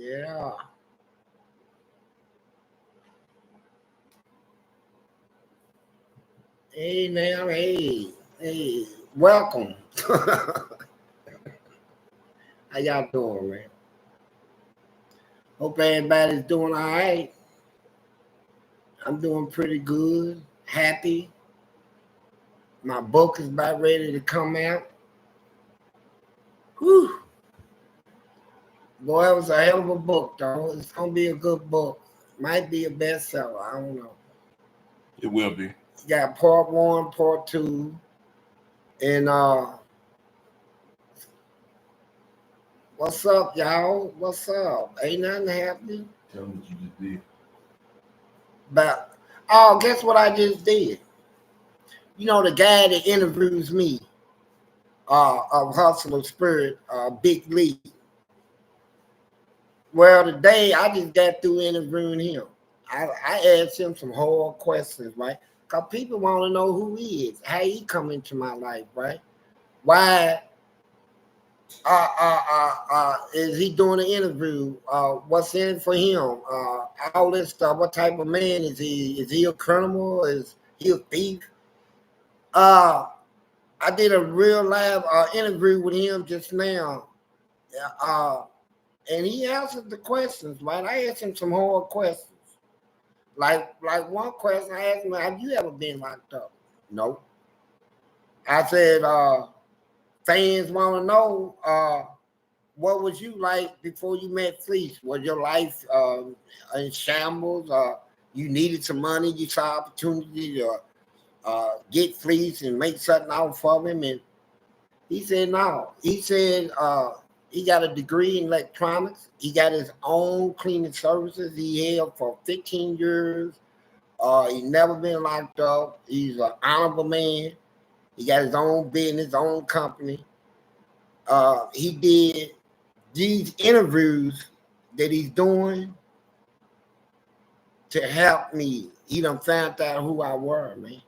Yeah. Hey now, hey, welcome. How y'all doing, man? Hope everybody's doing all right. I'm doing pretty good. Happy. My book is about ready to come out. Whew. Boy, it was a hell of a book, though. It's gonna be a good book. Might be a bestseller. I don't know. It will be. You got part 1, part 2, and what's up, y'all? What's up? Ain't nothing happening. Tell them what you just did. But guess what I just did? You know the guy that interviews me, of Hustler Spirit, Big Lee. Well, today I just got through interviewing him. I asked him some hard questions, right? Because people want to know who he is, how he come into my life, right? Why is he doing an interview? What's in it for him? All this stuff. What type of man is he? Is he a criminal? Is he a thief? I did a real live interview with him just now. And he answered the questions, right? I asked him some hard questions. Like one question I asked him, have you ever been locked up? No. I said, fans want to know, what was you like before you met Fleece? Was your life in shambles? You needed some money, you saw opportunity to get Fleece and make something out of him? And he said no. He said he got a degree in electronics. He got his own cleaning services he held for 15 years. He never been locked up. He's an honorable man. He got his own business, his own company. He did these interviews that he's doing to help me. He done found out who I were, man.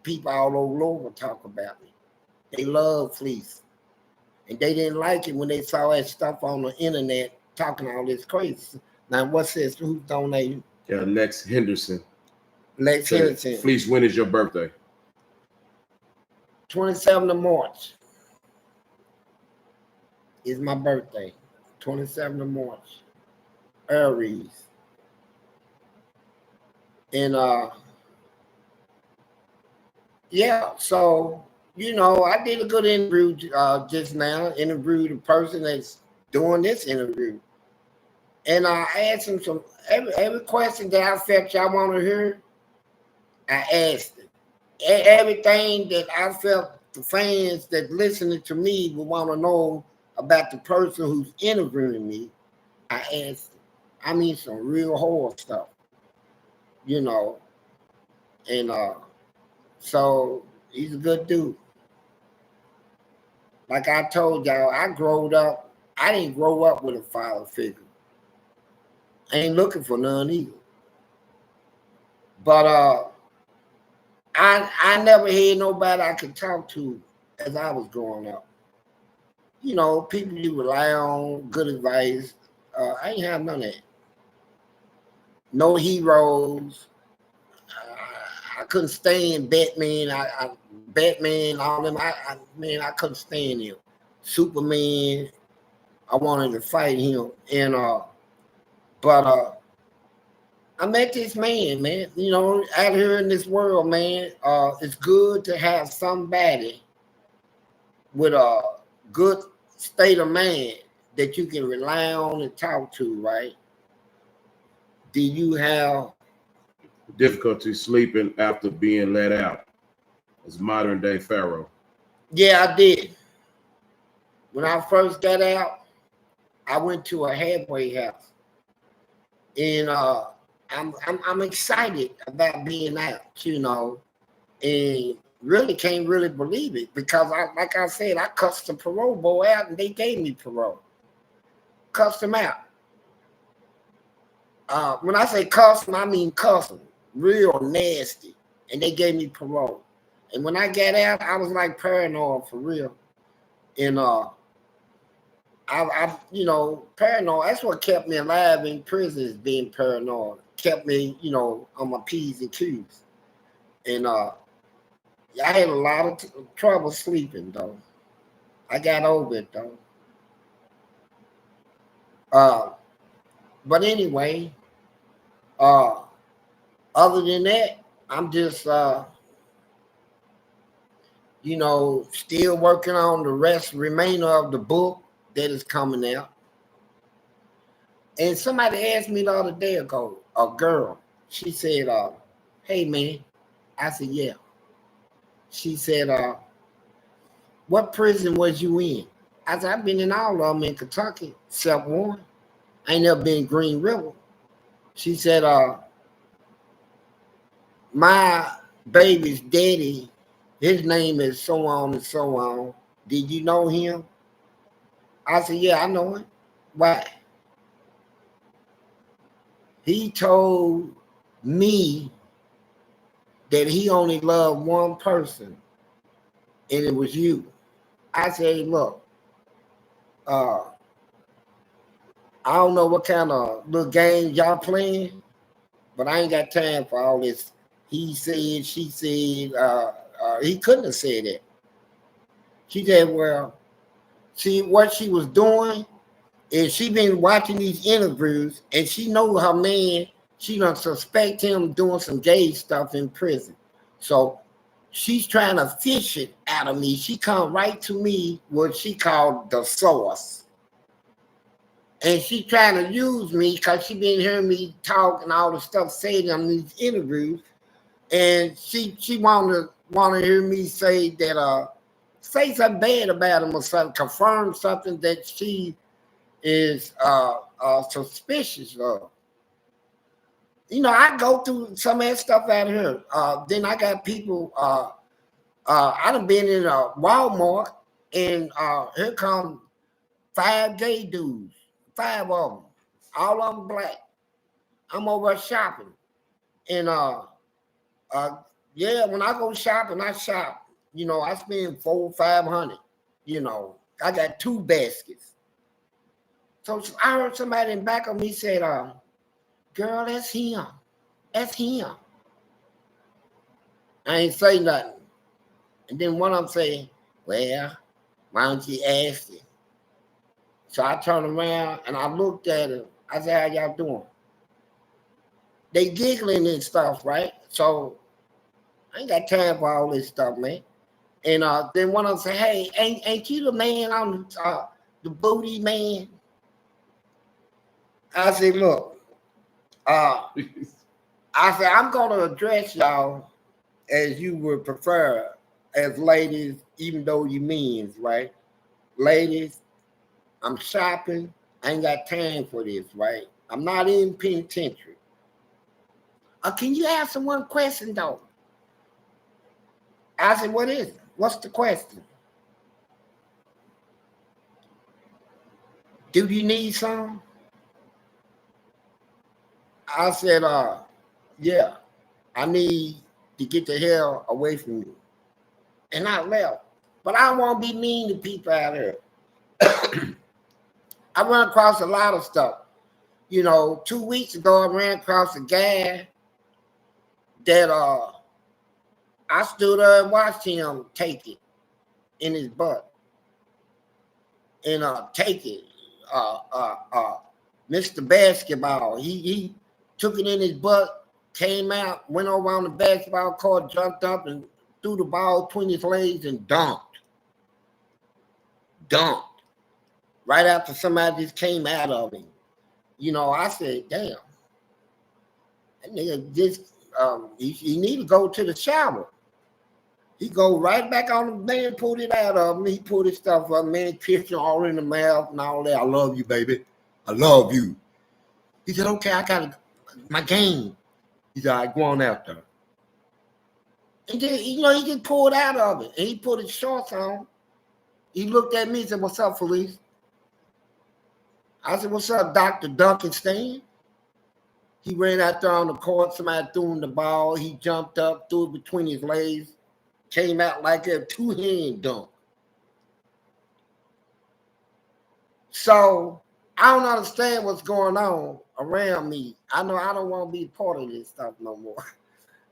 People all over talk about me. They love Fleece. And they didn't like it when they saw that stuff on the internet talking all this crazy. Now, what's this? Who's donating? Yeah, Lex Henderson. Lex Henderson. Fleece, when is your birthday? 27th of March is my birthday. 27th of March. Aries. And yeah, so you know, I did a good interview just now. Interviewed the person that's doing this interview, and I asked him some every question that I felt y'all want to hear. I asked it. Everything that I felt the fans that listening to me would want to know about the person who's interviewing me. I asked him. I mean, some real hard stuff, you know, and so he's a good dude. Like I told y'all, I didn't grow up with a father figure. I ain't looking for none either. But I never had nobody I could talk to as I was growing up. You know, people you rely on, good advice. I ain't have none of that. No heroes. I couldn't stand Batman. Batman, all them. I couldn't stand him. Superman. I wanted to fight him, and but I met this man. You know, out here in this world, man. It's good to have somebody with a good state of mind that you can rely on and talk to, right? Do you have difficulty sleeping after being let out? As modern day Pharaoh. Yeah, I did. When I first got out, I went to a halfway house, and I'm excited about being out, you know, and really can't really believe it because like I said, I cussed the parole boy out and they gave me parole. Cussed him out. When I say cuss him, I mean cuss him, real nasty, and they gave me parole. And when I got out, I was like paranoid for real. And you know, paranoid. That's what kept me alive in prison, is being paranoid. Kept me, you know, on my P's and Q's. And I had a lot of trouble sleeping, though. I got over it, though. But anyway, uh, other than that, I'm just, you know, still working on the remainder of the book that is coming out. And somebody asked me the other day ago, a girl, she said, hey man, I said, yeah. She said, what prison was you in? I said, I've been in all of them in Kentucky, except one. I ain't never been in Green River. She said, my baby's daddy, his name is so on and so on. Did you know him? I said, yeah, I know him. Why? He told me that he only loved one person, and it was you. I said, look, I don't know what kind of little games y'all playing, but I ain't got time for all this. He said, she said, he couldn't have said it. She said, well, see what she was doing is she been watching these interviews, and she know her man, she don't suspect him doing some gay stuff in prison. So she's trying to fish it out of me. She come right to me, what she called the source. And she trying to use me because she been hearing me talk and all the stuff said on these interviews. And she wanna hear me say that say something bad about him or something, confirm something that she is suspicious of. You know, I go through some of that stuff out here. Then I got people. I done been in a Walmart, and here come 5 gay dudes, 5 of them, all of them black. I'm over shopping, and yeah, when I go shopping, I shop. You know, I spend $400-500. You know, I got 2 baskets. So I heard somebody in back of me said, girl, that's him. That's him. I ain't say nothing. And then one of them say, well, why don't you ask him? So I turned around and I looked at him. I said, how y'all doing? They giggling and stuff, right? So I ain't got time for all this stuff, man. And then one of them say, hey, ain't you the man on the booty man? I said, look, I said, I'm going to address y'all as you would prefer as ladies, even though you means, right? Ladies, I'm shopping. I ain't got time for this, right? I'm not in penitentiary. Can you answer one question, though? I said, what is it? What's the question? Do you need some? I said, yeah, I need to get the hell away from you. And I left. But I don't want to be mean to people out here. I run across a lot of stuff. You know, 2 weeks ago, I ran across a guy that I stood there and watched him take it in his butt. And take it. Mr. Basketball, he took it in his butt, came out, went over on the basketball court, jumped up and threw the ball between his legs and dunked. Right after somebody just came out of him. You know, I said, damn. That nigga just, he need to go to the shower. He go right back on the man, pulled it out of him. He pulled his stuff up, man, kissed him all in the mouth and all that. I love you, baby. I love you. He said, okay, I got my game. He said, all right, go on out there. And then, you know, he just pulled out of it. And he put his shorts on. He looked at me and said, what's up, Fleece? I said, what's up, Dr. Duncan? He ran out there on the court. Somebody threw him the ball. He jumped up, threw it between his legs, came out like a 2-hand dunk. So I don't understand what's going on around me. I know I don't want to be part of this stuff no more.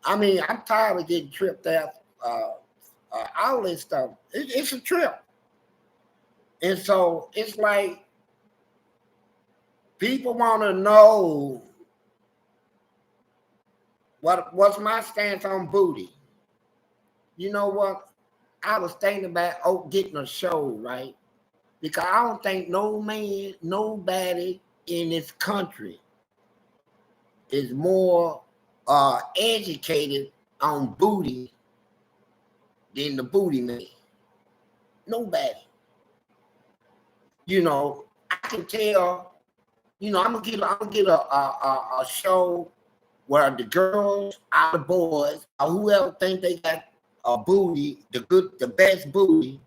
I mean, I'm tired of getting tripped out, all this stuff. It's a trip. And so it's like people want to know what's my stance on booty. You know what? I was thinking about getting a show, right? Because I don't think nobody in this country is more educated on booty than the booty man. Nobody. You know, I can tell. You know, I'm gonna get a show where the girls or the boys or whoever think they got a booty, the best booty.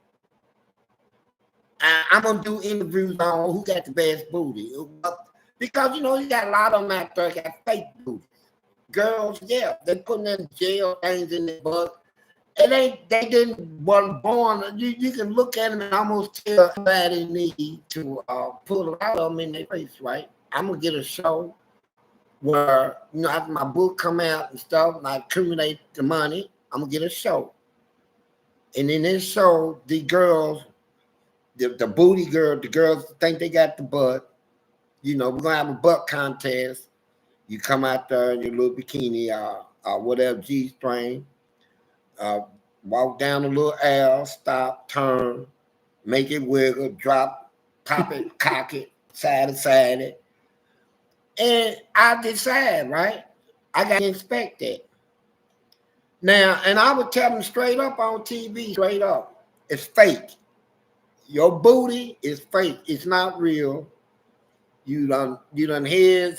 I'm gonna do interviews on who got the best booty. Because you know you got a lot of them out there got fake booty. Girls, yeah, they putting in jail things in their butt. And they weren't born. You can look at them and almost tell somebody need to put a lot of them in their face, right? I'm gonna get a show where, you know, after my book come out and stuff, and I accumulate the money, I'm gonna get a show. And in this show, the girls, the booty girl, the girls think they got the butt. You know, we're gonna have a butt contest. You come out there in your little bikini or whatever G-string, walk down a little aisle, stop, turn, make it wiggle, drop, pop it, cock it, side to side it. And I decide, right? I got to inspect that. Now, and I would tell them straight up on TV, straight up, it's fake. Your booty is fake. It's not real. You done had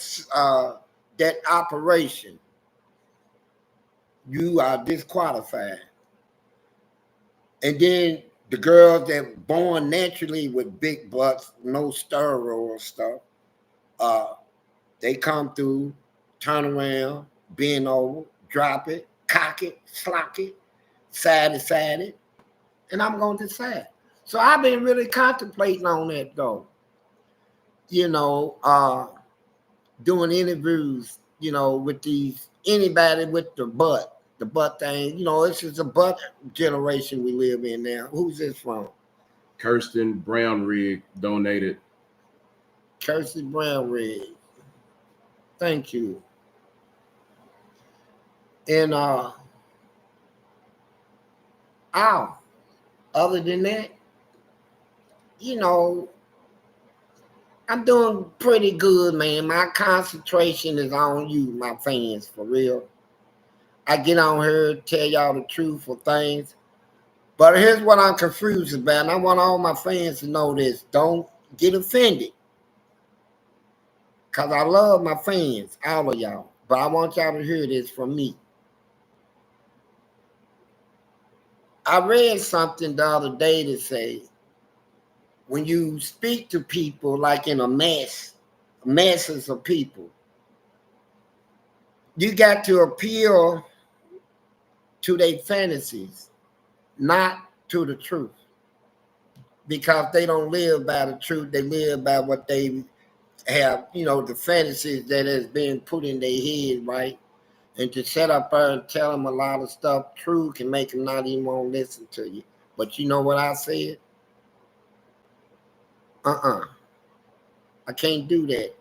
that operation. You are disqualified. And then the girls that born naturally with big butts, no steroid stuff, they come through, turn around, bend over, drop it, cock it, slock it, side to side it, and I'm going to decide. So I've been really contemplating on that though. You know, doing interviews, you know, with anybody with the butt thing. You know, this is a butt generation we live in now. Who's this from? Kirsten Brownrigg donated. Kirsten Brownrigg. Thank you. And other than that, you know, I'm doing pretty good, man. My concentration is on you, my fans, for real. I get on here to tell y'all the truth of things. But here's what I'm confused about, and I want all my fans to know this. Don't get offended. Because I love my fans, all of y'all. But I want y'all to hear this from me. I read something the other day that say, when you speak to people like in a masses of people, you got to appeal to their fantasies, not to the truth. Because they don't live by the truth. They live by what they have, you know, the fantasies that has been put in their head, right? And to set up there and tell them a lot of stuff, true, can make them not even want to listen to you. But you know what I said? I can't do that.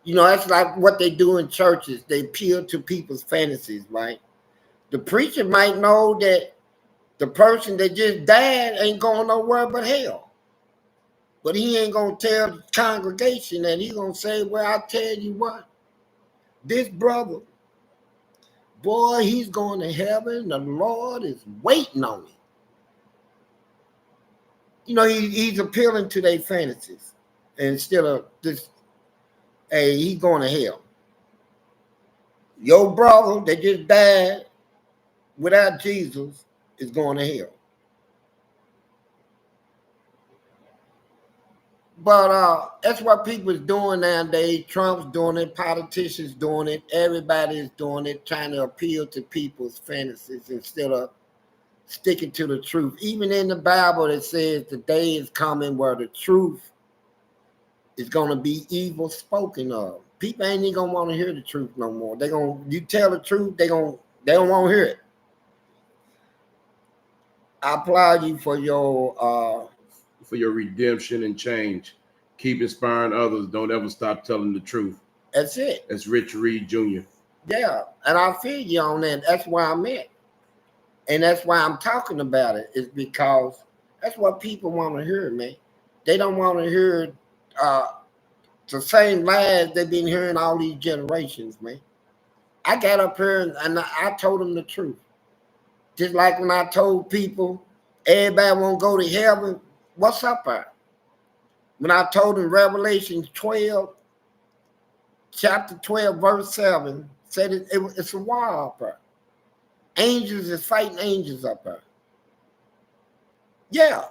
You know, that's like what they do in churches. They appeal to people's fantasies, right? The preacher might know that the person that just died ain't going nowhere but hell. But he ain't going to tell the congregation that. He's going to say, well, I tell you what, this brother, boy, he's going to heaven. The Lord is waiting on him. You know, he's appealing to their fantasies instead of this, hey, he's going to hell. Your brother that just died without Jesus is going to hell. But that's what people is doing nowadays. Trump's doing it, politicians doing it, everybody is doing it, trying to appeal to people's fantasies instead of sticking to the truth. Even in the Bible, it says the day is coming where the truth is gonna be evil spoken of. People ain't even gonna want to hear the truth no more. You tell the truth, they don't want to hear it. I applaud you for your redemption and change. Keep inspiring others. Don't ever stop telling the truth. That's it. That's Rich Reed Jr. Yeah, and I feel you on that. That's where I'm at. And that's why I'm talking about it, is because that's what people want to hear, man. They don't want to hear the same lies they've been hearing all these generations, man. I got up here and I told them the truth. Just like when I told people everybody won't go to heaven, what's up there? When I told them Revelation 12, chapter 12, verse 7, said it's a war up there. Angels is fighting angels up there. Yeah.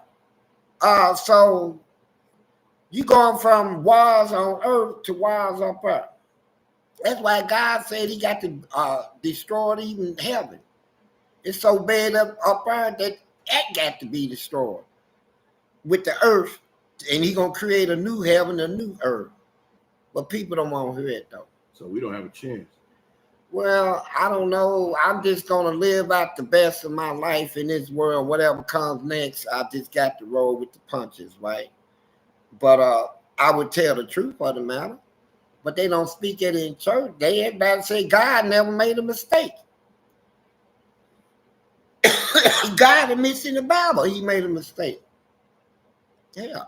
So you going from wars on earth to wars up there. That's why God said he got to destroy even heaven. It's so bad up there that got to be destroyed with the earth, and he gonna create a new heaven, a new earth. But people don't want to hear it though. So we don't have a chance. Well, I don't know. I'm just gonna live out the best of my life in this world. Whatever comes next, I just got to roll with the punches, right? But I would tell the truth of the matter. But they don't speak it in church. Everybody say God never made a mistake. God admits in the Bible he made a mistake. Yeah.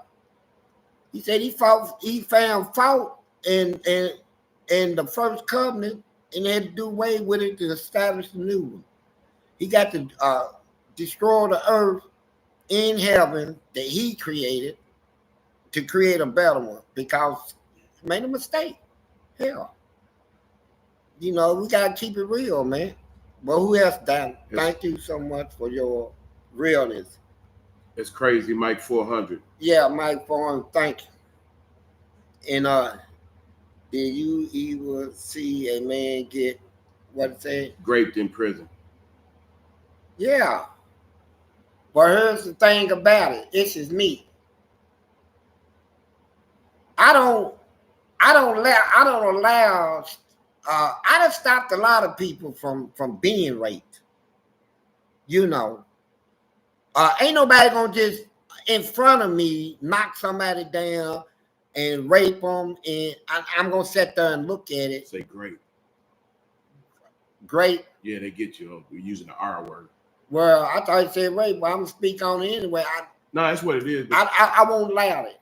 He said he found fault in the first covenant and had to do away with it to establish the new one. He got to destroy the earth in heaven that he created to create a better one because he made a mistake. Hell. You know, we got to keep it real, man. But who else, Dan? Thank you so much for your realness. It's crazy, Mike 400. Yeah, Mike 400, thank you. And did you ever see a man get, what it say? Raped in prison. Yeah. But here's the thing about it. This is me. I don't allow I done stopped a lot of people from being raped. You know. Ain't nobody gonna just in front of me knock somebody down and rape them, and I'm gonna sit there and look at it. Say great. Great. Yeah, they get you using the R word. Well, I thought you said rape, but I'm gonna speak on it anyway. No, that's what it is. I won't allow it.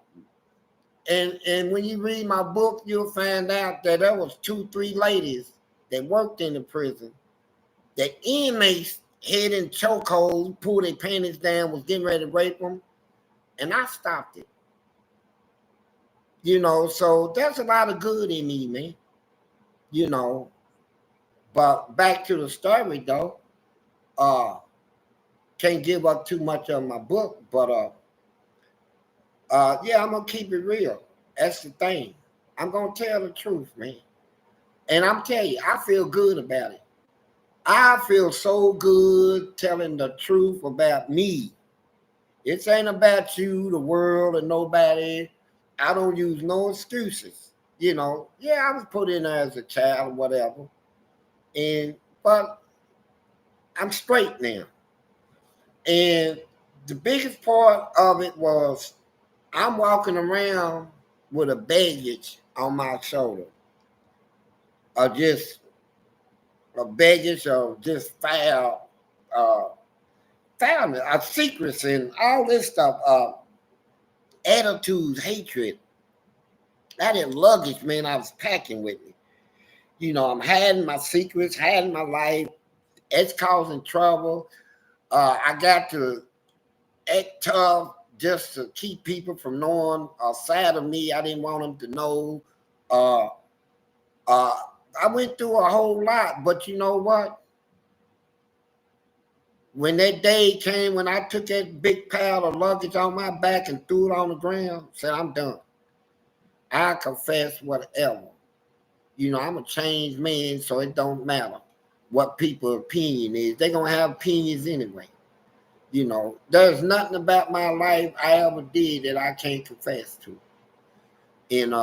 And when you read my book, you'll find out that there was 2-3 ladies that worked in the prison that inmates had in chokeholds, pulled their panties down, was getting ready to rape them, and I stopped it. You know, so there's a lot of good in me, man. You know, but back to the story though. Can't give up too much of my book, but yeah, I'm gonna keep it real. That's the thing. I'm gonna tell the truth, man. And I'm telling you, I feel good about it. I feel so good telling the truth about me. It ain't about you, the world, or nobody. I don't use no excuses. You know, yeah, I was put in there as a child or whatever. But I'm straight now. And the biggest part of it was I'm walking around with a baggage on my shoulder. Or just a baggage of just foul secrets and all this stuff. Attitudes, hatred. That is luggage, man, I was packing with me. You know, I'm hiding my secrets, hiding my life. It's causing trouble. I got to act tough just to keep people from knowing a side of me I didn't want them to know. I went through a whole lot, but you know what? When that day came, when I took that big pile of luggage on my back and threw it on the ground, said, I'm done. I confess whatever. You know, I'm a changed man, so it don't matter what people's opinion is. They're going to have opinions anyway. You know, there's nothing about my life I ever did that I can't confess to. and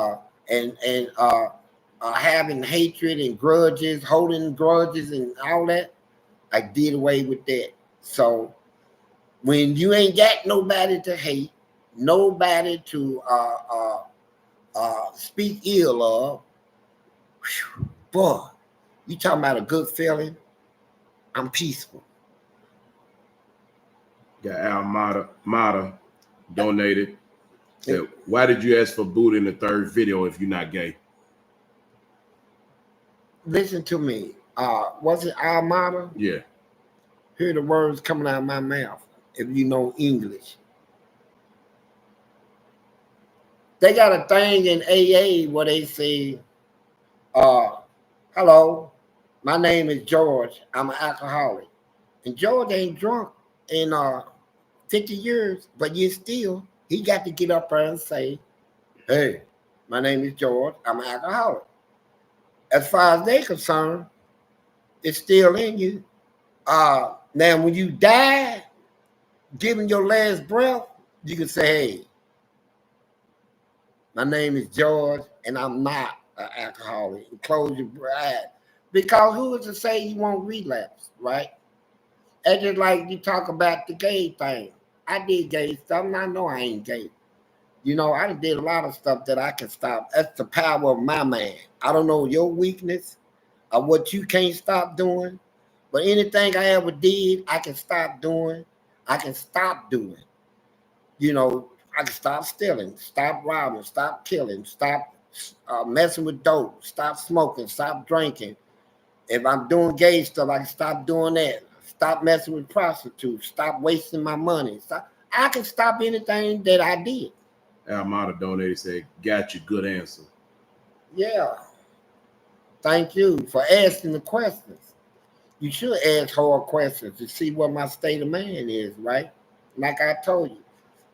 having hatred and grudges, holding grudges and all that. I did away with that. So when you ain't got nobody to hate, nobody to speak ill of, whew, boy, you talking about a good feeling? I'm peaceful. Got Al Mata donated. Said, why did you ask for Buddha in the third video if you're not gay? Listen to me. Was it Almada? Yeah. Hear the words coming out of my mouth if you know English. They got a thing in AA where they say, hello, my name is George. I'm an alcoholic. And George ain't drunk in 50 years, but yet still, he got to get up there and say, hey, my name is George. I'm an alcoholic. As far as they're concerned, it's still in you. Now, when you die, giving your last breath, you can say, hey, my name is George, and I'm not an alcoholic. And close your eyes. Because who is to say you won't relapse, right? It's just like you talk about the gay thing. I did gay stuff, and I know I ain't gay. You know, I did a lot of stuff that I can stop. That's the power of my man. I don't know your weakness or what you can't stop doing, but anything I ever did, I can stop doing. I can stop doing. You know, I can stop stealing, stop robbing, stop killing, stop messing with dope, stop smoking, stop drinking. If I'm doing gay stuff, I can stop doing that. Stop messing with prostitutes. Stop wasting my money. I can stop anything that I did. Almada donated, said, got you, good answer. Yeah. Thank you for asking the questions. You should ask hard questions to see what my state of man is, right? Like I told you,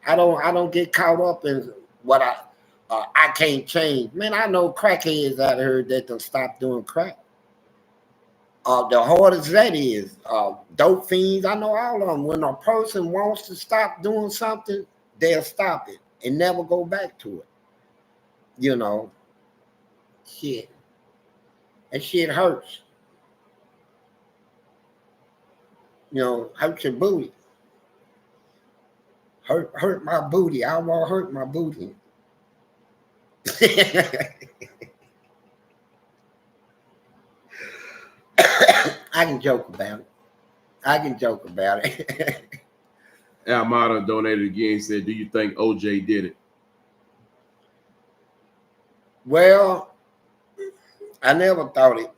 I don't get caught up in what I can't change. Man, I know crackheads out here that don't stop doing crack. The hardest that is, dope fiends, I know all of them. When a person wants to stop doing something, they'll stop it and never go back to it. You know, shit. That shit hurts. You know, hurt your booty. Hurt my booty. I won't hurt my booty. I can joke about it. Almada donated again, said, do you think OJ did it? Well, I never thought it.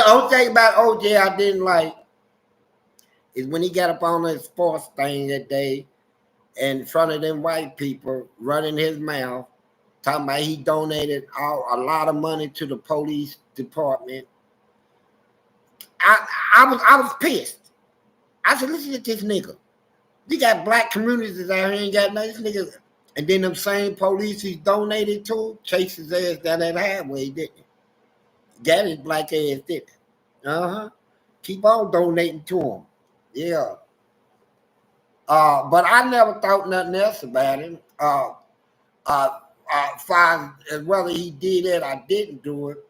Only thing about OJ I didn't like is when he got up on his sports thing that day in front of them white people running his mouth, talking about he donated a lot of money to the police department. I was pissed. I said, listen to this nigga. You got black communities out here, ain't got nothing. This nigga. And then them same police he's donated to chased his ass down that highway, didn't he? Got his black ass, didn't he? Keep on donating to him. Yeah. But I never thought nothing else about him. Far as whether he did it, I didn't do it.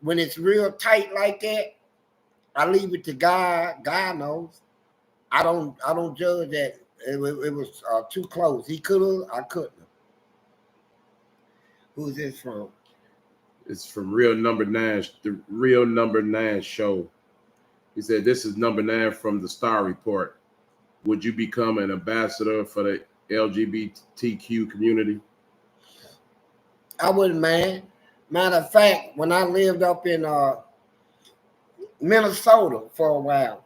When it's real tight like that, I leave it to God. God knows. I don't judge that. It was too close. He could have, I couldn't have. Who's this from? It's from Real Number 9, the Real Number 9 show. He said, this is number 9 from the Star Report. Would you become an ambassador for the LGBTQ community? I wouldn't, man. Matter of fact, when I lived up in Minnesota for a while,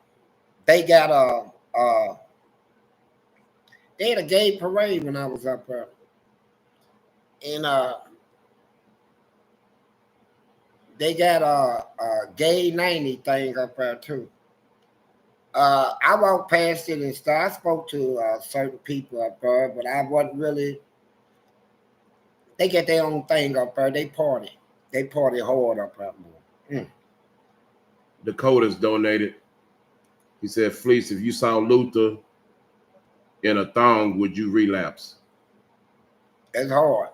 they got they had a gay parade when I was up there. And they got a gay 90 thing up there too. I walked past it and stuff. I spoke to certain people up there, but I wasn't really. They get their own thing up there. They party hard up there. Dakota's donated. He said, Fleece, if you saw Luther in a thong, would you relapse? It's hard.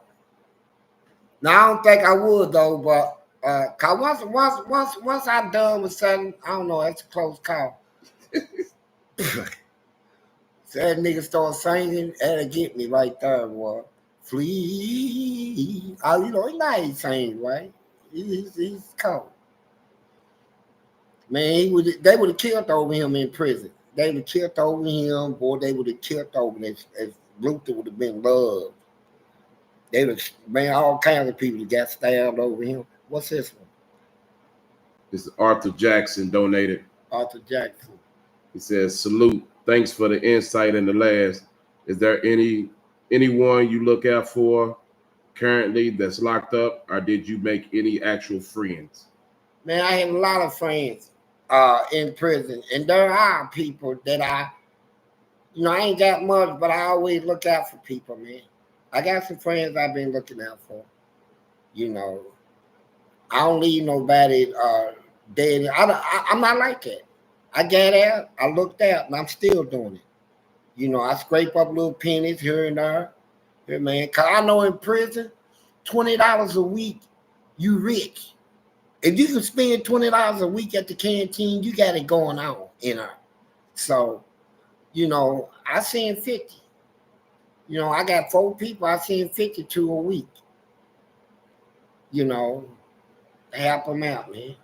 Now I don't think I would though, but cause once I'm done with something, I don't know, that's a close call. So that nigga start singing, that'll get me right there, boy. Flee. Oh, you know, he not even singing, right? He's cold. Man, they would have killed over him in prison. They would have killed over him, boy. They would have killed over him as Luther would have been loved. They would have, man, all kinds of people got stabbed over him. What's this one? This is Arthur Jackson donated. Arthur Jackson. He says, salute. Thanks for the insight in the last. Is there anyone you look out for currently that's locked up, or did you make any actual friends? Man, I have a lot of friends in prison, and there are people that I ain't got much, but I always look out for people, man. I got some friends I've been looking out for. You know, I don't leave nobody dead. I'm not like that. I got out, I looked out, and I'm still doing it. You know, I scrape up little pennies here and there. Here, man, because I know in prison, $20 a week, you rich. If you can spend $20 a week at the canteen, you got it going on, you know. So, you know, I seen 50. You know, I got 4 people, I seen 52 a week. You know, help them out, man.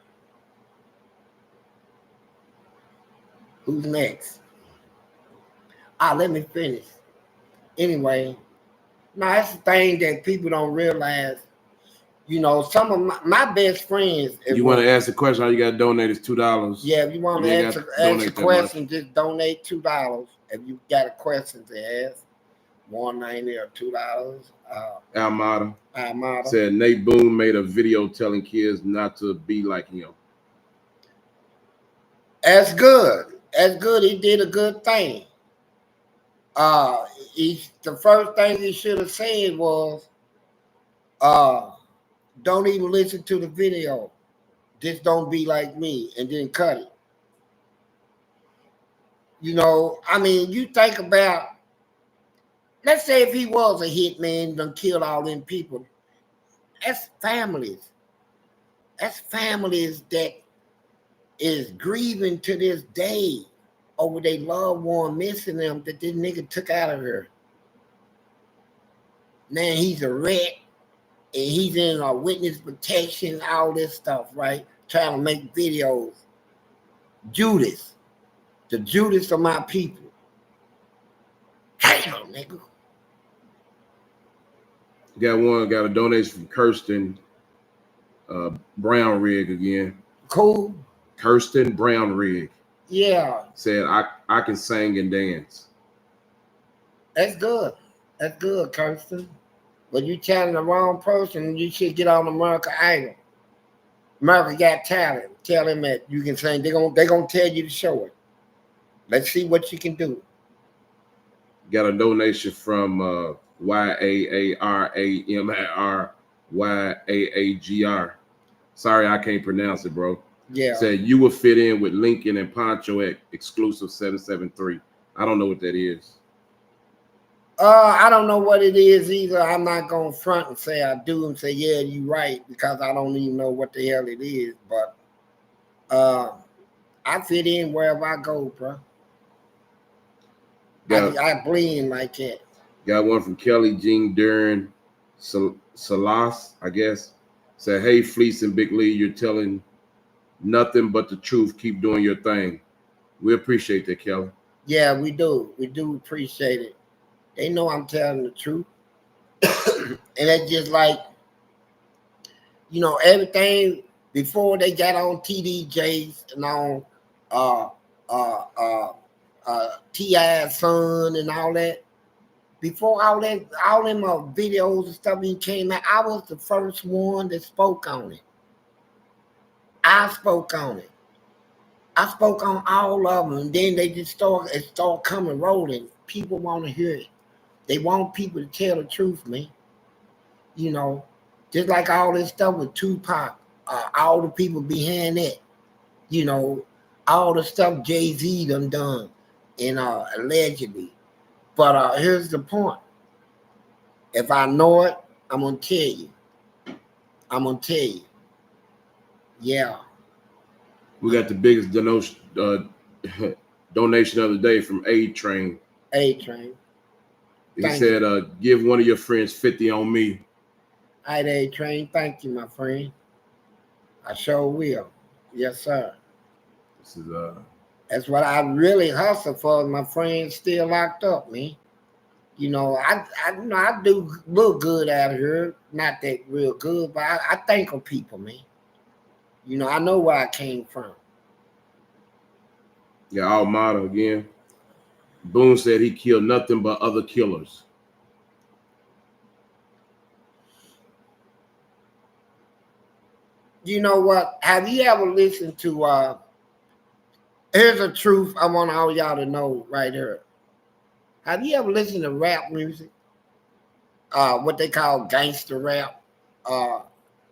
Who's next? Let me finish. Anyway, now that's the thing that people don't realize. You know, some of my best friends. You want to ask a question? All you got to donate is $2. Yeah, if you want to ask a question, just donate $2. If you got a question to ask, $1.90 or $2. Almada said Nate Boone made a video telling kids not to be like him. That's good. That's good. He did a good thing. The first thing he should have said was, don't even listen to the video. Just don't be like me, and then cut it. You know, I mean, you think about, let's say if he was a hitman, done killed all them people. That's families. That's families that is grieving to this day over their loved one missing them that this nigga took out of her. Now he's a rat and he's in a witness protection, all this stuff, right? Trying to make videos. Judas. The Judas of my people. Damn, nigga. Got a donation from Kirsten Brown Rig again. Cool. Kirsten Brown Rig. Yeah. Said I can sing and dance. That's good. That's good, Kirsten. But you telling the wrong person, you should get on America Idol. America Got Talent. Tell him that you can sing. They're gonna tell you to show it. Let's see what you can do. Got a donation from YAARAMIRYAAGR. Sorry, I can't pronounce it, bro. Yeah. Said you will fit in with Lincoln and Poncho at exclusive 773. I don't know what that is. I don't know what it is either. I'm not gonna front and say I do and say, yeah, you're right, because I don't even know what the hell it is. But I fit in wherever I go, bro. I blend like that. Got one from Kelly Jean Duran Salas, I guess. Said, hey, Fleece and Big Lee, you're telling nothing but the truth. Keep doing your thing. We appreciate that, Kelly. Yeah, we do. We do appreciate it. They know I'm telling the truth. And it's just like, you know, everything before they got on TDJs and on T.I.'s son and all that. Before all them videos and stuff even came out, I was the first one that spoke on it. I spoke on it. I spoke on all of them, and then they just start coming rolling. People want to hear it. They want people to tell the truth, man. You know, just like all this stuff with Tupac, all the people behind that. You know, all the stuff Jay-Z done and allegedly. But here's the point. If I know it, I'm gonna tell you. I'm gonna tell you. Yeah. We got the biggest donation of the day from A Train. A Train. He said, give one of your friends 50 on me. All right, A Train. Thank you, my friend. I sure will. Yes, sir. This is That's what I really hustle for. My friends still locked up, man. You know, I do look good out here. Not that real good, but I think of people, man. You know, I know where I came from. Yeah, Almada again. Boone said he killed nothing but other killers. You know what? Have you ever listened to here's the truth I want all y'all to know right here. Have you ever listened to rap music? What they call gangster rap?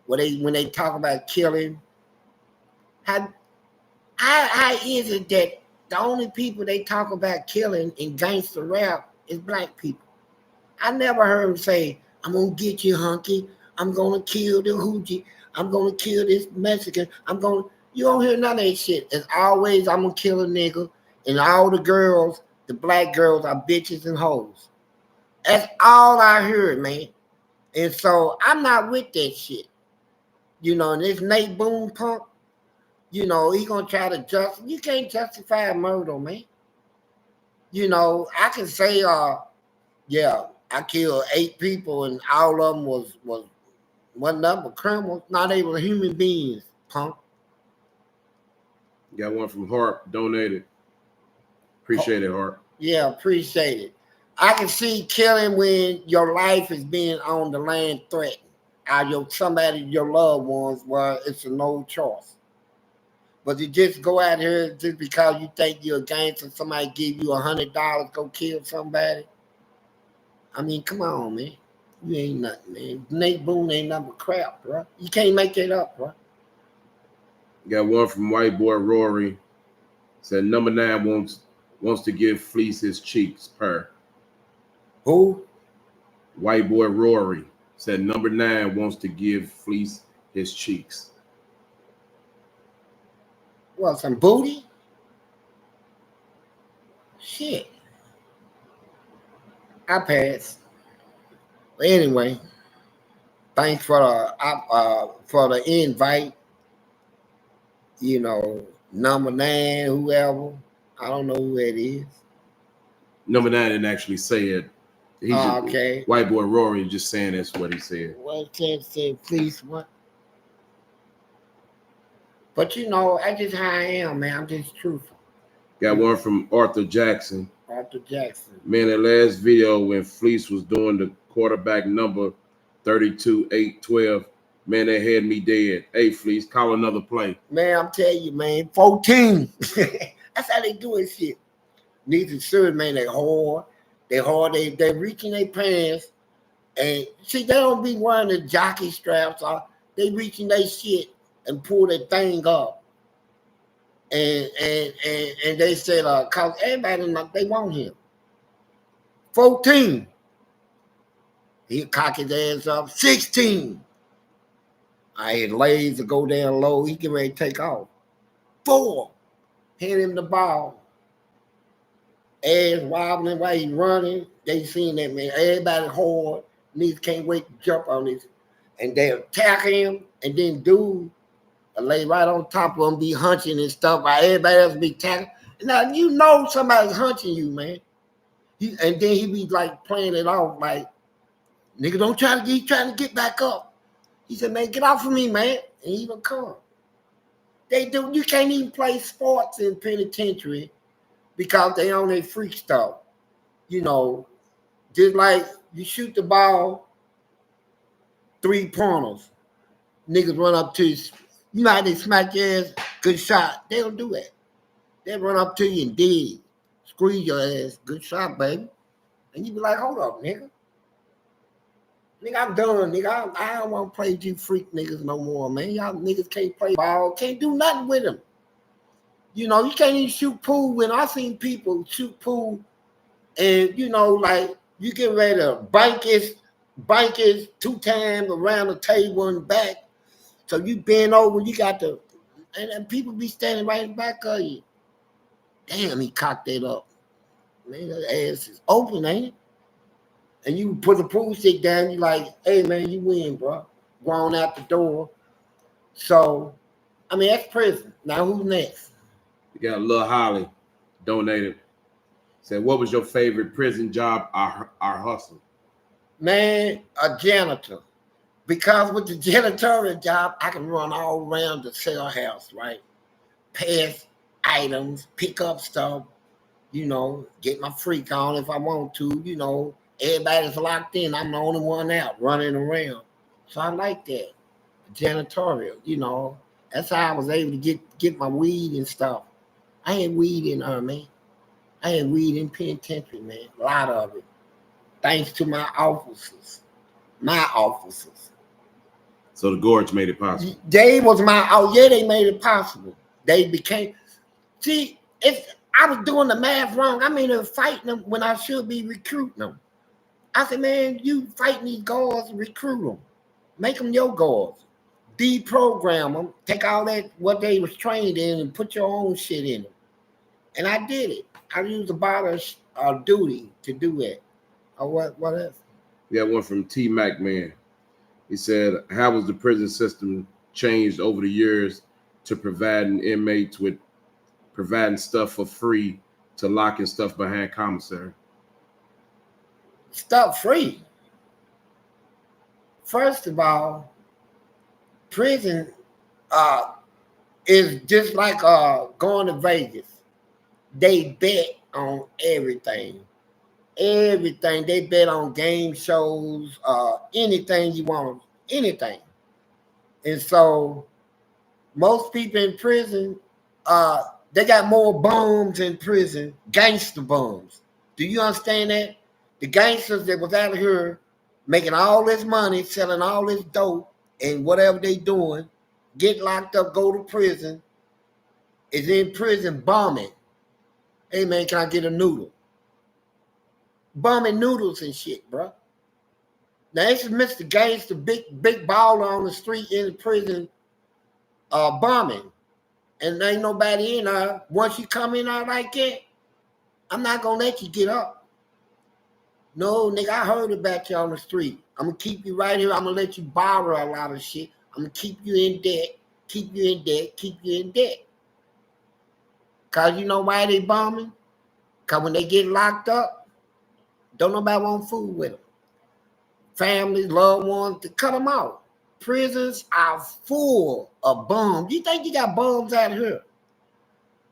When they talk about killing. How is it that the only people they talk about killing in gangster rap is black people? I never heard them say, I'm gonna get you, hunky. I'm gonna kill the hoochie. I'm gonna kill this Mexican. You don't hear none of that shit. It's always I'm gonna kill a nigga. And all the girls, the black girls are bitches and hoes. That's all I heard, man. And so I'm not with that shit. You know, and this Nate Boone punk, you know, he gonna try to you can't justify murder, man. You know, I can say, yeah, I killed 8 people and all of them was one number criminals, not able human beings, punk. Got one from Hart donated. Appreciate it, Hart. Yeah, appreciate it. I can see killing when your life is being on the land threatened. Your loved ones, where it's a no choice. But to just go out here just because you think you're a gangster, somebody give you $100, go kill somebody. I mean, come on, man. You ain't nothing, man. Nate Boone ain't nothing but crap, bro. You can't make it up, bro. Got one from White Boy Rory. Said number 9 wants to give Fleece his cheeks per. Who? White Boy Rory said number 9 wants to give Fleece his cheeks. What, some booty? Shit. I pass. But anyway, thanks for the invite. You know, number 9, whoever. I don't know who it is. Number 9 didn't actually say it. Okay. White Boy Rory just saying that's what he said. Well, can't say please what? But you know, that's just how I am, man. I'm just truthful. Got one from Arthur Jackson. Arthur Jackson. Man, that last video when Fleece was doing the quarterback number 32, 8, 12, man, that had me dead. Hey, Fleece, call another play. Man, I'm telling you, man, 14. That's how they doing shit. Needs to serve, man, they hard. They reaching their pants. And see, they don't be wearing the jockey straps. They reaching their shit and pull that thing up. And they said, cause everybody they want him. 14. He'll cock his ass up. 16. I had legs to go down low. He get ready to take off. 4. Hand him the ball. Ass wobbling while he running. They seen that, man. Everybody hard. Niggas can't wait to jump on this. And they'll tackle him. And then dude lay right on top of him, be hunching and stuff while everybody else be tackling. Now, you know somebody's hunching you, man. And then he be like playing it off like, nigga, don't try to get back up. He said, man, get off of me, man. And he would come. They do. You can't even play sports in penitentiary because they on their freak stuff. You know, just like you shoot the ball, 3-pointers. Niggas run up to you. You know how they smack your ass? Good shot. They don't do that. They run up to you and dig. Squeeze your ass. Good shot, baby. And you be like, hold up, nigga. Nigga, I'm done, nigga. I don't want to play with you freak niggas no more, man. Y'all niggas can't play ball. Can't do nothing with them. You know, you can't even shoot pool. When I seen people shoot pool and, you know, like, you get ready to bank it blankets 2 times around the table and back. So you bend over, you got the, and people be standing right in the back of you. Damn, he cocked that up. Man, that ass is open, ain't it? And you put the pool stick down, you like, hey man, you win, bro. Going out the door. So, I mean, that's prison. Now who's next? You got Lil Holly donated. Said, what was your favorite prison job or hustle? Man, a janitor. Because with the janitorial job, I can run all around the cell house, right? Pass items, pick up stuff, you know, get my freak on if I want to, you know. Everybody's locked in. I'm the only one out running around. So I like that. Janitorial, you know. That's how I was able to get my weed and stuff. I had weed in man. I had weed in penitentiary, man. A lot of it. Thanks to my officers. My officers. So the gorge made it possible. They was they made it possible. They became, see, if I was doing the math wrong, I mean, they were fighting them when I should be recruiting them. I said, man, you fighting these guards, recruit them. Make them your guards. Deprogram them. Take all that, what they was trained in, and put your own shit in them. And I did it. I used the bar of duty to do it. Or what else? We got one from T-Mac, man. He said, how was the prison system changed over the years to providing inmates with providing stuff for free to locking stuff behind commissary? Stuff free. First of all, prison is just like going to Vegas. They bet on everything. Everything. They bet on game shows, anything you want, anything. And so most people in prison, they got more bums in prison, gangster bums. Do you understand that? The gangsters that was out here making all this money, selling all this dope and whatever they doing, get locked up, go to prison, is in prison bombing. Hey man, can I get a noodle? Bombing noodles and shit, bro. Now this is Mr. Gangster, big baller on the street in the prison, bombing. And there ain't nobody in there. Once you come in there like that, I'm not gonna let you get up. No, nigga, I heard about you on the street. I'm gonna keep you right here. I'm gonna let you borrow a lot of shit. I'm gonna keep you in debt, keep you in debt, keep you in debt. Cause you know why they bombing? Cause when they get locked up, don't nobody want food with them. Families, loved ones, to cut them out. Prisons are full of bums. You think you got bums out here?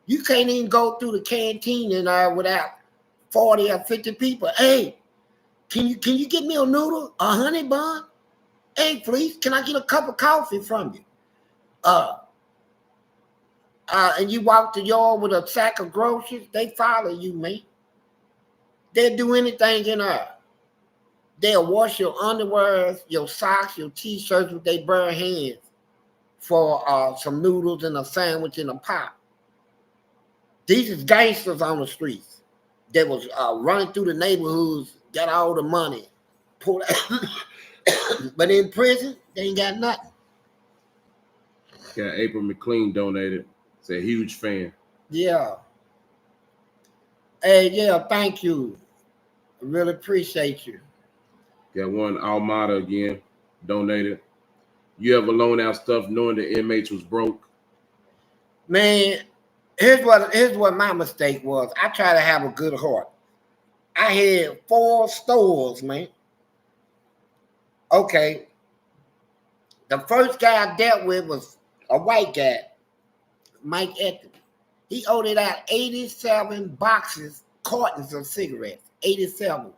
You can't even go through the canteen and without 40 or 50 people. Hey, can you get me a noodle, a honey bun? Hey, please, can I get a cup of coffee from you? And you walk the yard with a sack of groceries, they follow you, man. They'll do anything in there. They'll wash your underwear, your socks, your t-shirts with their bare hands for some noodles and a sandwich and a pop. These is gangsters on the streets that was running through the neighborhoods, got all the money, pulled out. But in prison, they ain't got nothing. Got April McLean donated. It's a huge fan. Yeah. Hey, yeah, thank you. I really appreciate you. Got one Almada again, donated. You ever loan out stuff knowing the inmates was broke? Man, here's what my mistake was. I try to have a good heart. I had 4 stores, man. Okay. The first guy I dealt with was a white guy, Mike Etton. He owed it out 87 boxes, cartons of cigarettes, 87.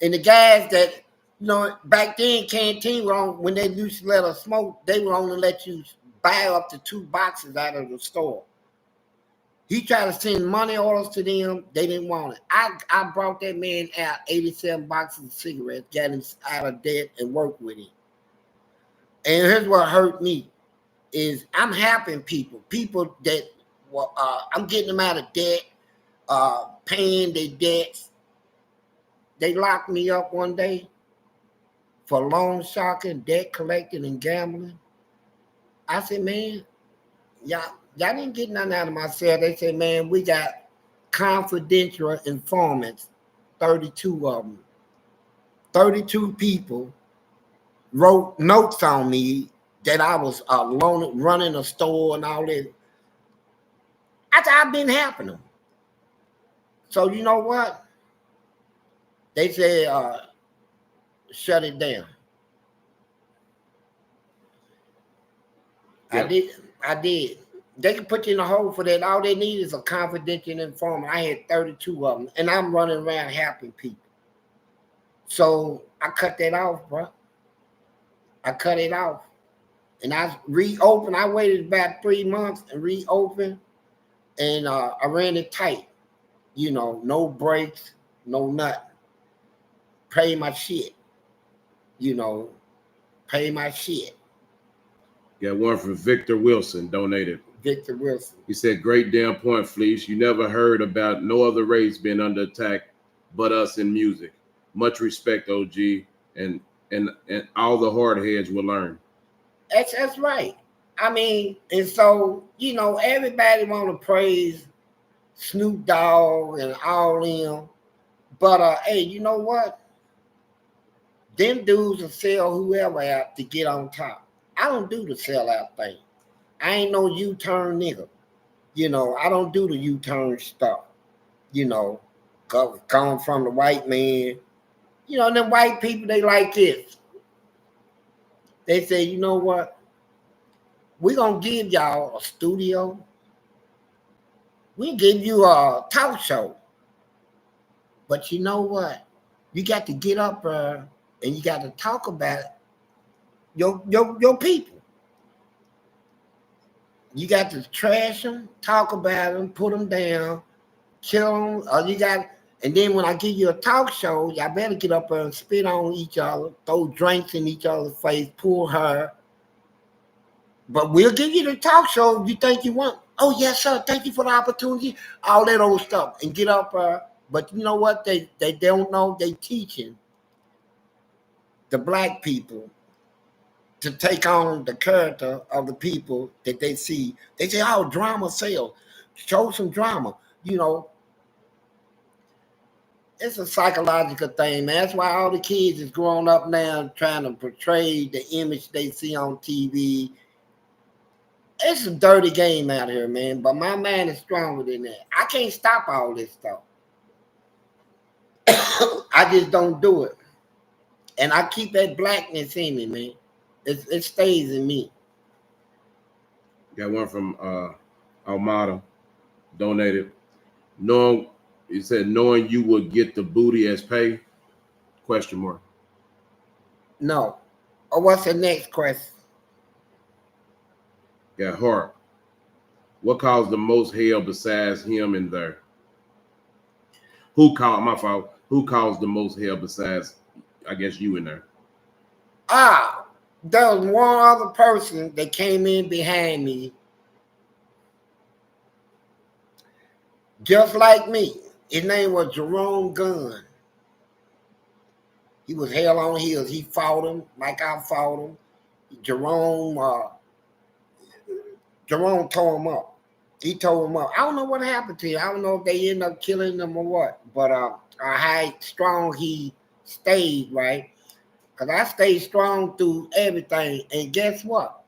And the guys that, you know, back then, canteen were on, when they used to let us smoke, they would only let you buy up to 2 boxes out of the store. He tried to send money orders to them. They didn't want it. I brought that man out 87 boxes of cigarettes, got him out of debt, and worked with him. And here's what hurt me is I'm helping people that, I'm getting them out of debt, paying their debts. They locked me up one day. for loan sharking, debt collecting, and gambling. I said, man, y'all didn't get nothing out of my cell. They said, man, we got confidential informants, 32 of them. 32 people wrote notes on me that I was running a store and all that. I've been helping them. So you know what? They said, shut it down. Yep. I did. They can put you in a hole for that. All they need is a confidential informant. I had 32 of them, and I'm running around helping people. So I cut that off, bro. I cut it off. And I reopened. I waited about 3 months and reopened. And I ran it tight. You know, no breaks, no nothing. Pay my shit. You know, pay my shit. Got one from Victor Wilson, donated. Victor Wilson. He said, great damn point, Fleece. You never heard about no other race being under attack but us in music. Much respect, OG, and all the hard heads will learn. That's right. I mean, and so, you know, everybody want to praise Snoop Dogg and all them. But, hey, you know what? Them dudes will sell whoever out to get on top. I don't do the sellout thing. I ain't no U-turn nigga. You know, I don't do the U-turn stuff. You know, coming from the white man. You know, and them white people, they like this. They say, you know what? We're going to give y'all a studio. We'll give you a talk show. But you know what? You got to get up and you got to talk about your people. You got to trash them, talk about them, put them down, kill them. And then when I give you a talk show, y'all better get up there and spit on each other, throw drinks in each other's face, pull her. But we'll give you the talk show if you think you want. Oh, yes, sir. Thank you for the opportunity. All that old stuff. And get up there. But you know what? They don't know. They teaching the black people to take on the character of the people that they see. They say, oh, drama sells. Show some drama. You know, it's a psychological thing, man. That's why all the kids is growing up now trying to portray the image they see on TV. It's a dirty game out here, man. But my mind is stronger than that. I can't stop all this stuff. I just don't do it. And I keep that blackness in me, man. It stays in me. Got one from Almada, donated. Knowing you would get the booty as pay? Question mark. No. Or what's the next question? Got Hart. What caused the most hell besides him in there? Who caused the most hell besides, I guess, you in there? There was one other person that came in behind me, just like me. His name was Jerome Gunn. He was hell on heels. He fought him like I fought him. Jerome tore him up. He tore him up. I don't know what happened to him. I don't know if they ended up killing him or what. But how strong he stayed, right? Because I stayed strong through everything. And guess what?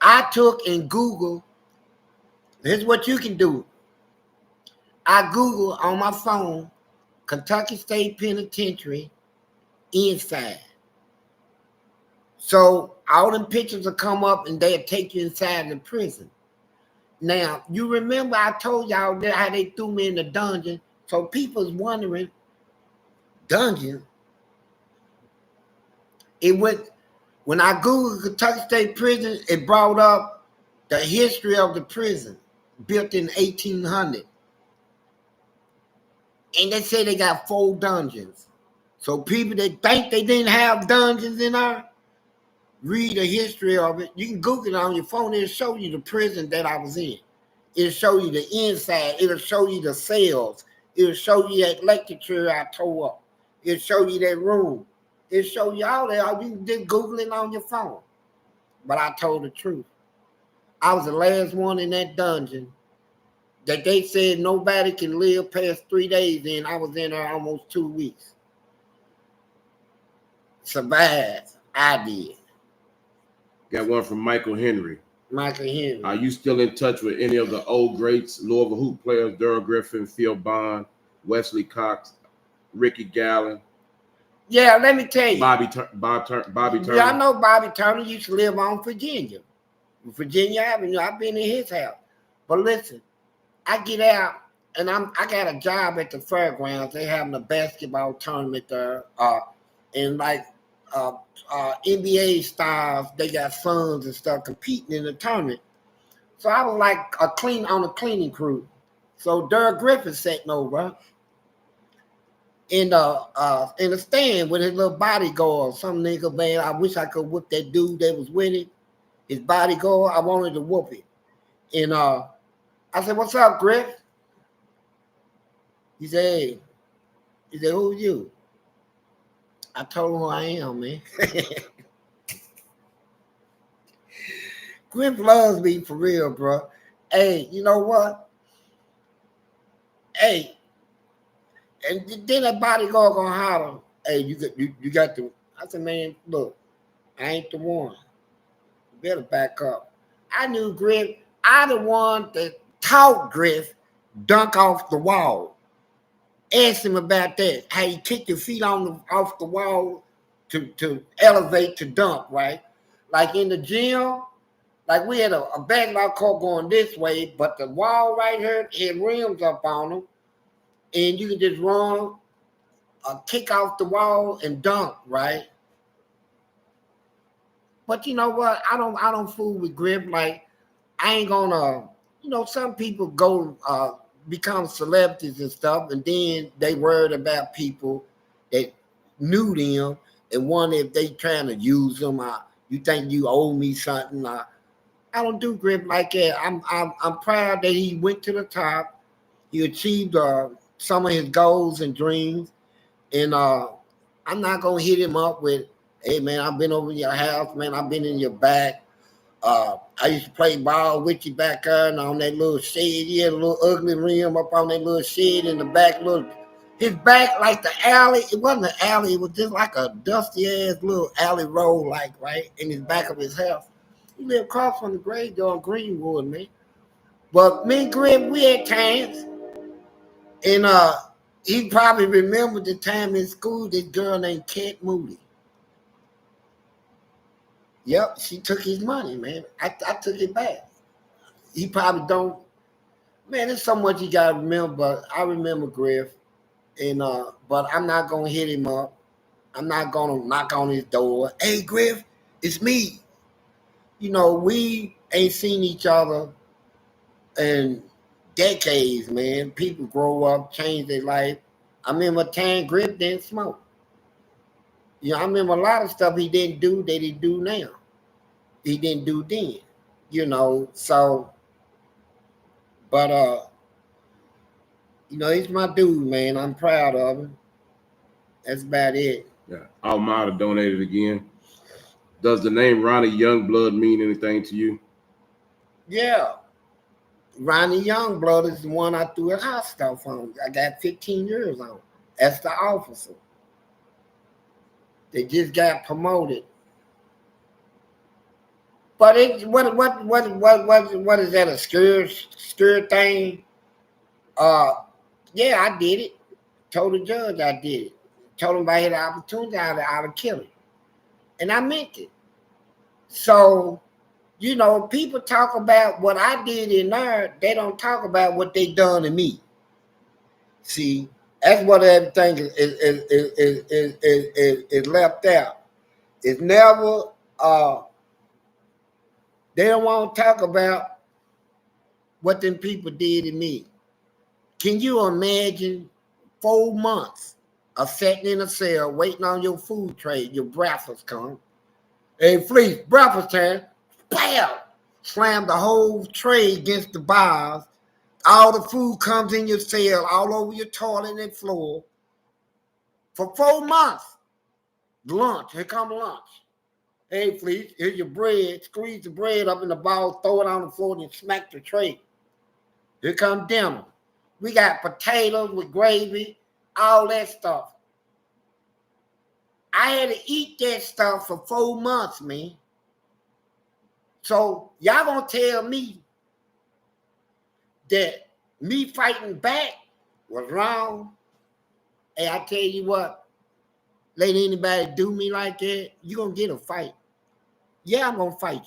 I took and Googled. Here's what you can do. I Googled on my phone, Kentucky State Penitentiary inside. So all them pictures will come up and they'll take you inside the prison. Now, you remember I told y'all that how they threw me in the dungeon. So people's wondering, dungeon? When I Googled Kentucky State Prison, it brought up the history of the prison, built in 1800. And they say they got 4 dungeons. So people that think they didn't have dungeons in there, read the history of it. You can Google it on your phone. It'll show you the prison that I was in. It'll show you the inside. It'll show you the cells. It'll show you that lecture I tore up. It'll show you that room. It show y'all there. You just Googling on your phone. But I told the truth. I was the last one in that dungeon that they said nobody can live past 3 days in. I was in there almost 2 weeks. Survived. I did. Got one from Michael Henry. Michael Henry. Are you still in touch with any of the old greats, Louisville hoop players, Durrell Griffin, Phil Bond, Wesley Cox, Ricky Gallen? Yeah, let me tell you. Bobby Turner. Yeah, I know Bobby Turner used to live on Virginia Avenue. I've been in his house. But listen, I get out and I got a job at the fairgrounds. They having a basketball tournament there. And like NBA stars, they got sons and stuff competing in the tournament. So I was like on a cleaning crew. So Durrell Griffin sitting over in the stand with his little bodyguard. Some nigga, man, I wish I could whoop that dude that was with him. His bodyguard, I wanted to whoop him. And I said, "What's up, Griff?" He said, "Hey." He said, "Who are you?" I told him who I am, man. Griff loves me for real, bro. Hey, you know what? Hey, and then that bodyguard gonna holler, "Hey, you got the." I said, "Man, look, I ain't the one. You better back up." I knew Griff. I the one that taught Griff dunk off the wall. Asked him about that. How you kick your feet off the wall to elevate to dunk, right? Like in the gym, like we had a basketball court going this way, but the wall right here had rims up on them, and you can just run, kick off the wall and dunk, right? But you know what? I don't fool with Griff. Like I ain't gonna, some people go become celebrities and stuff, and then they worried about people that knew them and wonder if they trying to use them. You think you owe me something? I don't do Griff like that. I'm proud that he went to the top. He achieved some of his goals and dreams, and I'm not gonna hit him up with, "Hey man, I've been over your house, man. I've been in your back. I used to play ball with you back there and on that little shed. He had a little ugly rim up on that little shed in the back. His back, like the alley, it wasn't an alley, it was just like a dusty ass little alley road, like right in his back of his house. He lived across from the graveyard on Greenwood, man. But me and Griff, we had times, and he probably remembered the time in school, this girl named Kat Moody. Yep, she took his money, man. I took it back. He probably don't. Man, there's so much you gotta remember. But I remember Griff, and but I'm not gonna hit him up. I'm not gonna knock on his door. "Hey, Griff, it's me." We ain't seen each other in decades, man. People grow up, change their life. I remember a time Griff didn't smoke. I remember a lot of stuff he didn't do that he do now. He didn't do then, so, but he's my dude, man. I'm proud of him. That's about it. Yeah. Almada donated again. Does the name Ronnie Youngblood mean anything to you? Yeah. Ronnie Youngblood is the one I threw a hot stuff on. I got 15 years on. That's the officer. They just got promoted. But what is that, a skirt thing? Yeah, I did it. Told the judge I did it. Told him if I had the opportunity, I would kill him. And I meant it. So, people talk about what I did in there. They don't talk about what they done to me. See, that's what everything is left out. It's never they don't want to talk about what them people did to me. Can you imagine 4 months of sitting in a cell waiting on your food tray, your breakfast come? "Hey, Fleece, breakfast time." Bam! Slam the whole tray against the bars. All the food comes in your cell, all over your toilet and floor. For 4 months. Lunch. Here come lunch. Hey, Fleece, here's your bread. Squeeze the bread up in the bowl, throw it on the floor, and smack the tray. Here come dinner. We got potatoes with gravy, all that stuff. I had to eat that stuff for 4 months, man. So y'all gonna tell me that me fighting back was wrong? Hey, I tell you what, let anybody do me like that, you gonna get a fight. Yeah, I'm gonna fight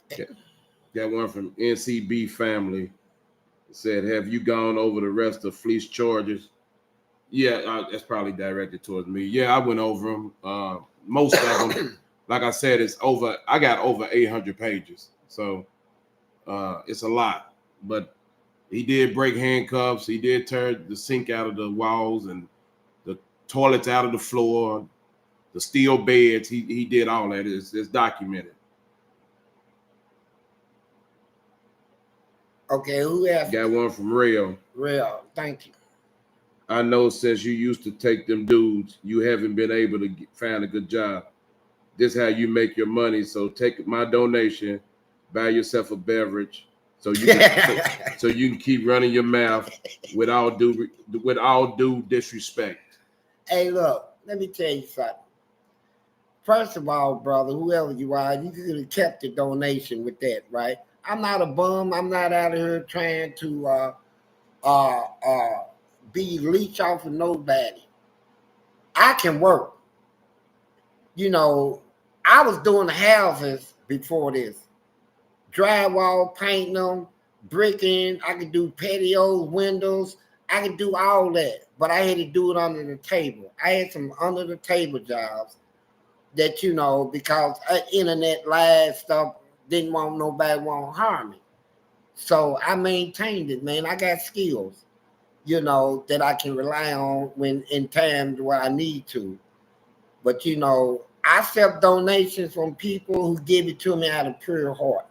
you. Got one from NCB family. It said, have you gone over the rest of Fleece charges? Yeah, that's probably directed towards me. Yeah, I went over them. Most of them, like I said, I got over 800 pages. So it's a lot. But he did break handcuffs. He did tear the sink out of the walls and the toilets out of the floor, the steel beds. He did all that. It's documented. Okay, who else? Got one from Real. Real, thank you. I know since you used to take them dudes, you haven't been able to find a good job. This is how you make your money. So take my donation, buy yourself a beverage, so you can keep running your mouth with all due disrespect. Hey, look, let me tell you something. First of all, brother, whoever you are, you could have kept the donation with that, right? I'm not a bum. I'm not out of here trying to be leech off of nobody. I can work. You know, I was doing the houses before this. Drywall, painting them, bricking. I could do patios, windows. I could do all that. But I had to do it under the table. I had some under the table jobs that, you know, because internet live stuff, didn't want nobody want to harm me. So I maintained it, man. I got skills, you know, that I can rely on when in times where I need to. But, you know, I accept donations from people who give it to me out of pure heart.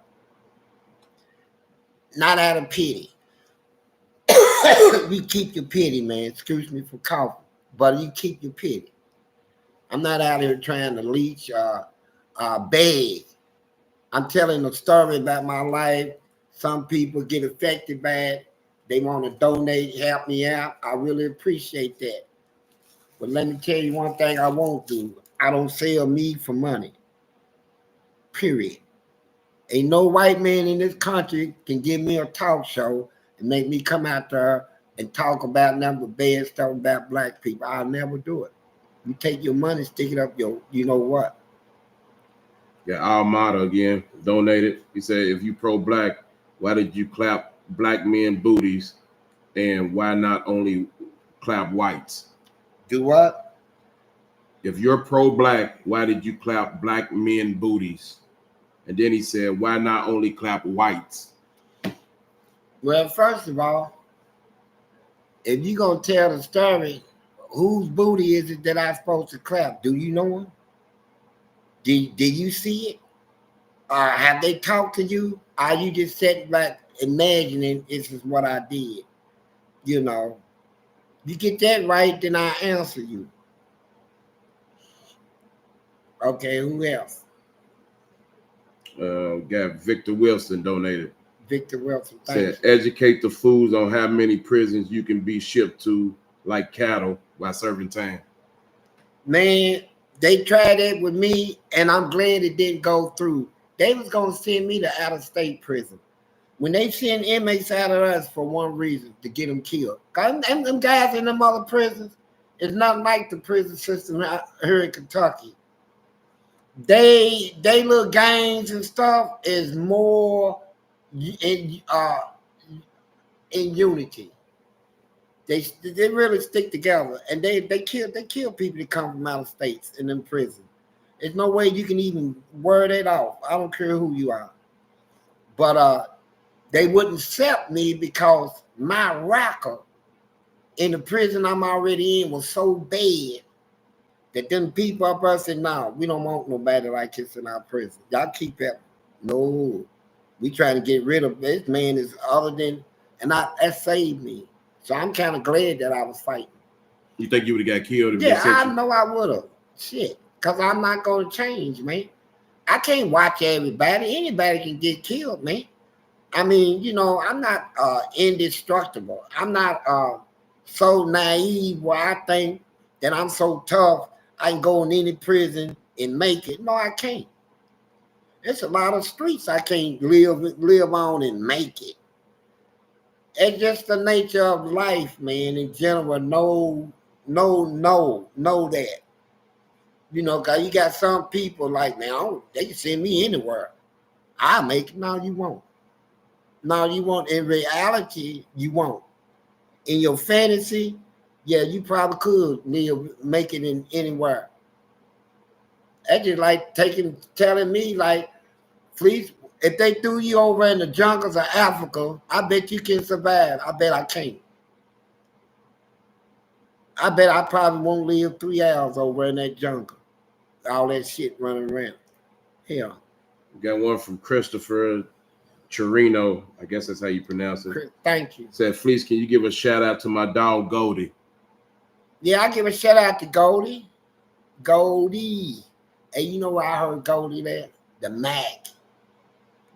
Not out of pity. You keep your pity, man. Excuse me for coughing. But you keep your pity. I'm not out here trying to leech beg. I'm telling a story about my life. Some people get affected by it. They want to donate, help me out. I really appreciate that. But let me tell you one thing I won't do. I don't sell meat for money. Period. Ain't no white man in this country can give me a talk show and make me come out there and talk about nothing but bad stuff about black people. I'll never do it. You take your money, stick it up your, you know what? Yeah, Almada again, donated. He said, if you pro-black, why did you clap black men booties? And why not only clap whites? Do what? If you're pro-black, why did you clap black men booties? And then he said, why not only clap whites? Well, first of all, if you're going to tell the story, whose booty is it that I'm supposed to clap? Do you know him? Did you see it? Have they talked to you? Are you just sitting back imagining this is what I did? You know, you get that right, then I answer you. Okay, who else? Got Victor Wilson donated. Victor Wilson, said, educate the fools on how many prisons you can be shipped to like cattle while serving time. Man, they tried it with me, and I'm glad it didn't go through. They was going to send me to out-of-state prison. When they send inmates out of us for one reason, to get them killed. Them guys in them other prisons, it's not like the prison system here in Kentucky. They little gangs and stuff is more in unity. They really stick together, and they kill people that come from out of states in them prisons. There's no way you can even word it off. I don't care who you are. But they wouldn't accept me because my record in the prison I'm already in was so bad that them people up there said, no, we don't want nobody like this in our prison. Y'all keep that. No, we trying to get rid of this man is other than, and that saved me. So I'm kind of glad that I was fighting. You think you would have got killed if they Yeah, sent I you? know I would have. Shit, because I'm not going to change, man. I can't watch everybody. Anybody can get killed, man. I mean, you know, I'm not indestructible. I'm not so naive where I think that I'm so tough I can go in any prison and make it. No, I can't. There's a lot of streets I can't live on and make it. It's just the nature of life, man. In general, know that. You know, cause you got some people like, man, they can send me anywhere. I'll make it. No, you won't. No, you won't. In reality, you won't. In your fantasy, yeah, you probably could make it in anywhere. That's just like telling me like, Fleece, if they threw you over in the jungles of Africa, I bet you can survive. I bet I can't. I bet I probably won't live 3 hours over in that jungle. All that shit running around. Hell. We got one from Christopher Chirino. I guess that's how you pronounce it. Thank you. Said, Fleece, can you give a shout out to my dog Goldie? Yeah, I give a shout out to Goldie. Goldie. And you know where I heard Goldie there? The Mac.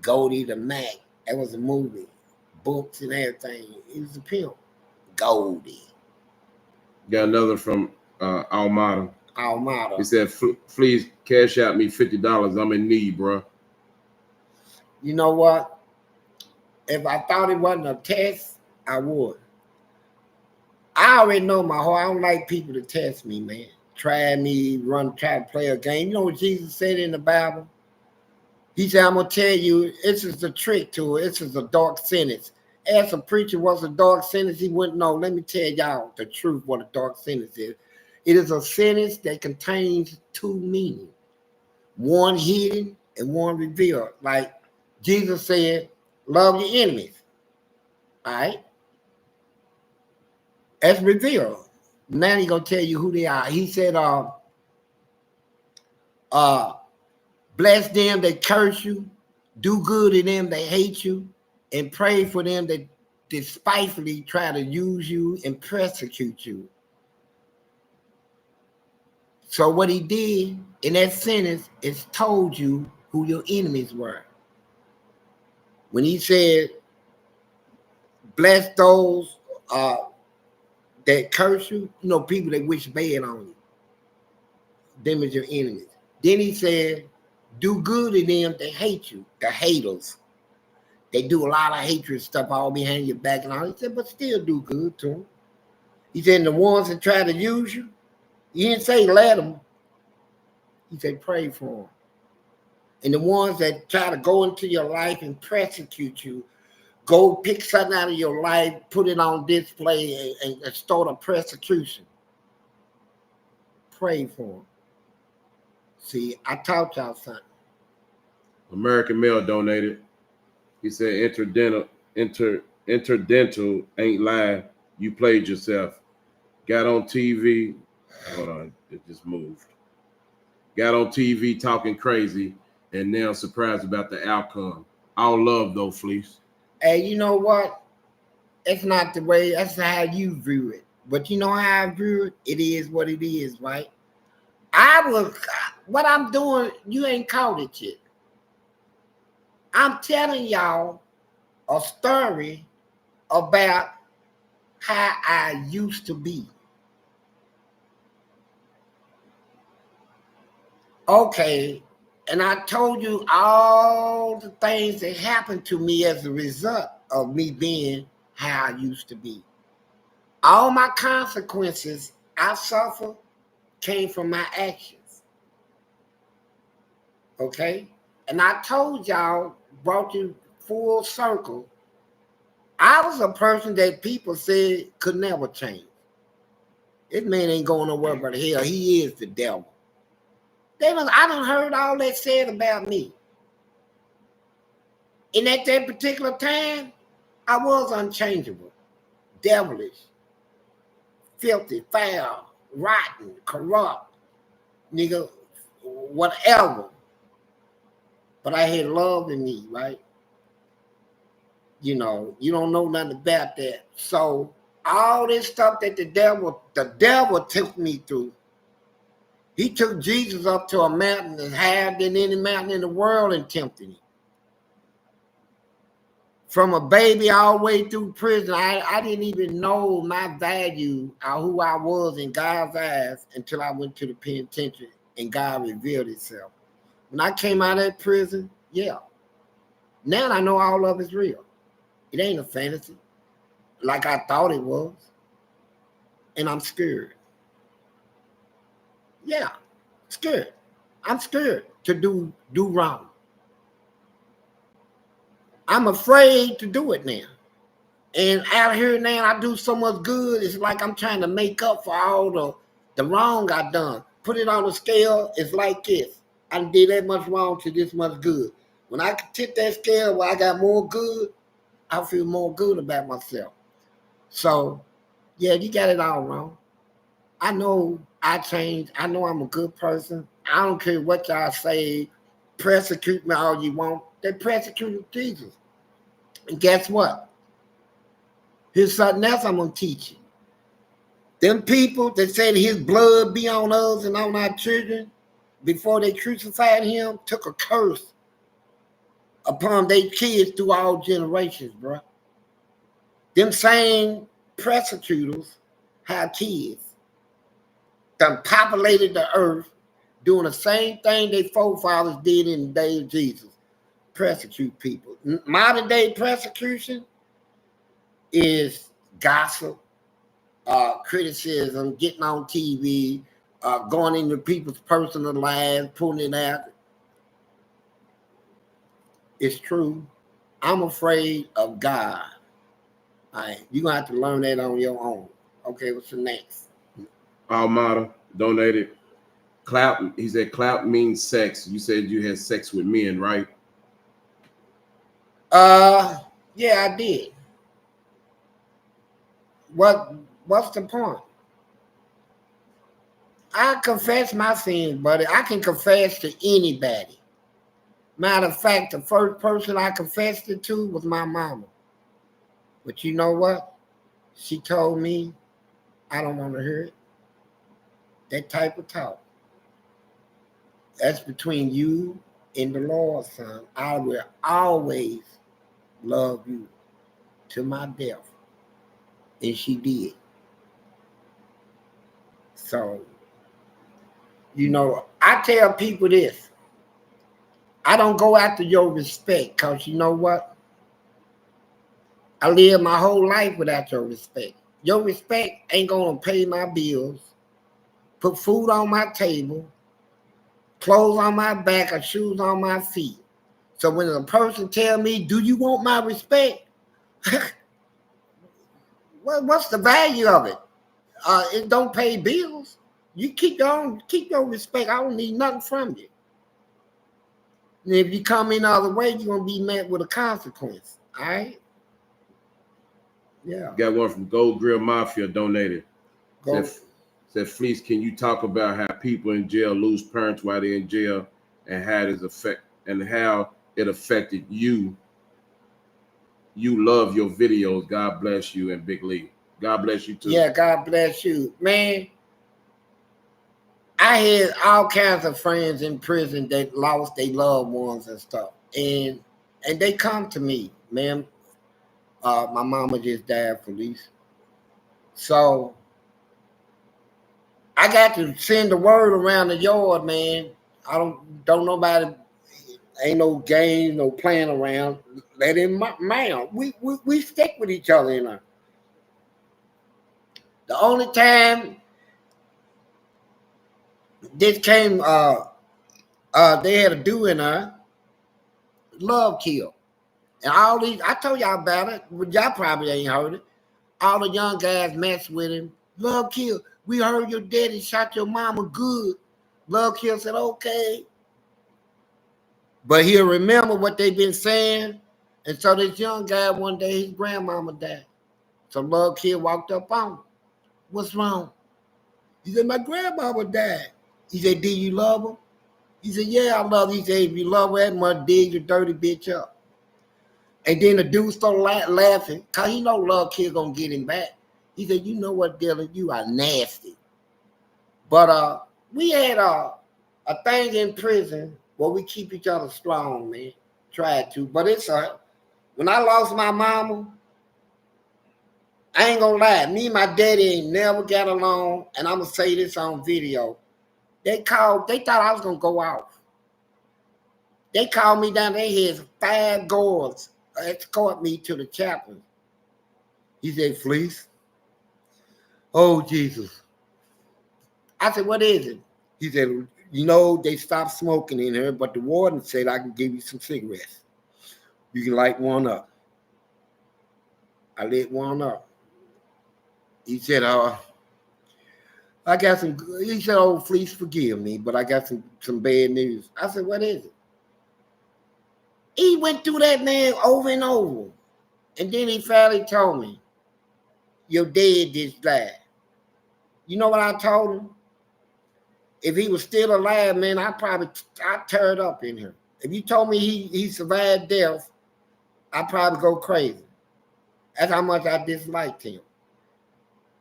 Goldie the Mac. That was a movie. Books and everything. He was a pimp. Goldie. Got another from Almada. Almada. He said, Fleece, cash out me $50. I'm in need, bro. You know what? If I thought it wasn't a test, I would. I already know my heart. I don't like people to test me, man. Try to play a game. You know what Jesus said in the Bible? He said, I'm going to tell you, this is the trick to it. This is a dark sentence. Ask a preacher what's a dark sentence, he wouldn't know. Let me tell y'all the truth what a dark sentence is. It is a sentence that contains two meanings. One hidden and one revealed. Like Jesus said, love your enemies. All right? That's revealed. Now he's going to tell you who they are. He said, bless them that curse you, do good to them that hate you, and pray for them that despitefully try to use you and persecute you. So what he did in that sentence is told you who your enemies were. When he said, bless those that curse you, you know, people that wish bad on you. Them is your enemies. Then he said, do good to them that hate you, the haters. They do a lot of hatred stuff all behind your back and all. He said, but still do good to them. He said, the ones that try to use you, he didn't say let them. He said, pray for them. And the ones that try to go into your life and persecute you, go pick something out of your life, put it on display, and start a persecution. Pray for them. See, I taught y'all something. American Male donated. He said, interdental ain't lying. You played yourself. Got on TV. Hold on, it just moved. Got on TV talking crazy, and now surprised about the outcome. All love though, Fleece. Hey, you know what? It's not the way, that's how you view it. But you know how I view it? It is what it is, right? What I'm doing, you ain't caught it yet. I'm telling y'all a story about how I used to be. Okay, and I told you all the things that happened to me as a result of me being how I used to be. All my consequences I suffered came from my actions. Okay? And I told y'all, brought you full circle. I was a person that people said could never change. This man ain't going nowhere but hell. He is the devil. I done heard all that said about me. And at that particular time, I was unchangeable, devilish, filthy, foul, rotten, corrupt, nigga, whatever. But I had love in me, right? You know, you don't know nothing about that. So All this stuff that the devil took me through. He took Jesus up to a mountain that's higher than any mountain in the world and tempted him. From a baby all the way through prison, I didn't even know my value or who I was in God's eyes until I went to the penitentiary and God revealed himself. When I came out of that prison, yeah. Now I know all of it's real. It ain't a fantasy like I thought it was. And I'm scared. Yeah, scared. I'm scared to do wrong. I'm afraid to do it now. And out here now, I do so much good. It's like I'm trying to make up for all the wrong I done. Put it on a scale, it's like this. I did that much wrong to this much good. When I tip that scale where I got more good, I feel more good about myself. So, yeah, you got it all wrong. I know I changed. I know I'm a good person. I don't care what y'all say. Persecute me all you want. They persecuted Jesus. And guess what? Here's something else I'm going to teach you. Them people that said his blood be on us and on our children before they crucified him took a curse upon their kids through all generations, bro. Them same persecutors have kids that populated the earth doing the same thing their forefathers did in the day of Jesus. Persecute people. Modern day persecution is gossip, criticism, getting on TV, going into people's personal lives, pulling it out. It's true. I'm afraid of God. All right, you're going to have to learn that on your own. Okay, what's the next? Almada donated. Clap. He said clap means sex. You said you had sex with men, right? Yeah, I did. What's the point? I confess my sins, buddy. I can confess to anybody. Matter of fact, the first person I confessed it to was my mama. But you know what? She told me I don't want to hear it. That type of talk. That's between you and the Lord, son. I will always love you to my death. And she did. So, you know, I tell people this. I don't go after your respect because you know what? I lived my whole life without your respect. Your respect ain't going to pay my bills, put food on my table, clothes on my back, or shoes on my feet. So when a person tell me, do you want my respect? What's the value of it? It don't pay bills. You keep your respect. I don't need nothing from you. And if you come in other way, you're going to be met with a consequence. All right? Yeah. Got one from Gold Grill Mafia donated. Said Fleece, can you talk about how people in jail lose parents while they're in jail and how it affected you? You love your videos. God bless you and Big Lee. God bless you too. Yeah, God bless you. Man, I had all kinds of friends in prison that lost their loved ones and stuff. And they come to me, man. My mama just died, Fleece. So I got to send the word around the yard, man. I don't nobody, ain't no games, no playing around. Let him man. We stick with each other in there. The only time this came, they had to do in her, love kill. And all these, I told y'all about it, but y'all probably ain't heard it. All the young guys messed with him. Love kill. We heard your daddy shot your mama good. Love kill said, okay. But he'll remember what they've been saying. And so this young guy, one day, his grandmama died. So Love kill walked up on him. What's wrong? He said, my grandmama died. He said, do you love her? He said, yeah, I love her. He said, if you love her that much, dig your dirty bitch up. And then the dude started laughing because he know Love Kid gonna get him back. He said, you know what, Dylan, you are nasty. But we had a thing in prison where we keep each other strong, man. Tried to. But when I lost my mama, I ain't gonna lie, me and my daddy ain't never got along, and I'm gonna say this on video. They thought I was gonna go off. They called me down, they had 5 guards escort me to the chaplain. He said, Fleece, oh Jesus. I said, what is it? He said, you know, they stopped smoking in here, but the warden said I can give you some cigarettes. You can light one up. I lit one up. He said, I got some, he said, oh, Fleece, forgive me, but I got some bad news. I said, what is it? He went through that, man, over and over. And then he finally told me, your dad just died. You know what I told him? If he was still alive, man, I'd tear it up in him. If you told me he survived death, I'd probably go crazy. That's how much I disliked him.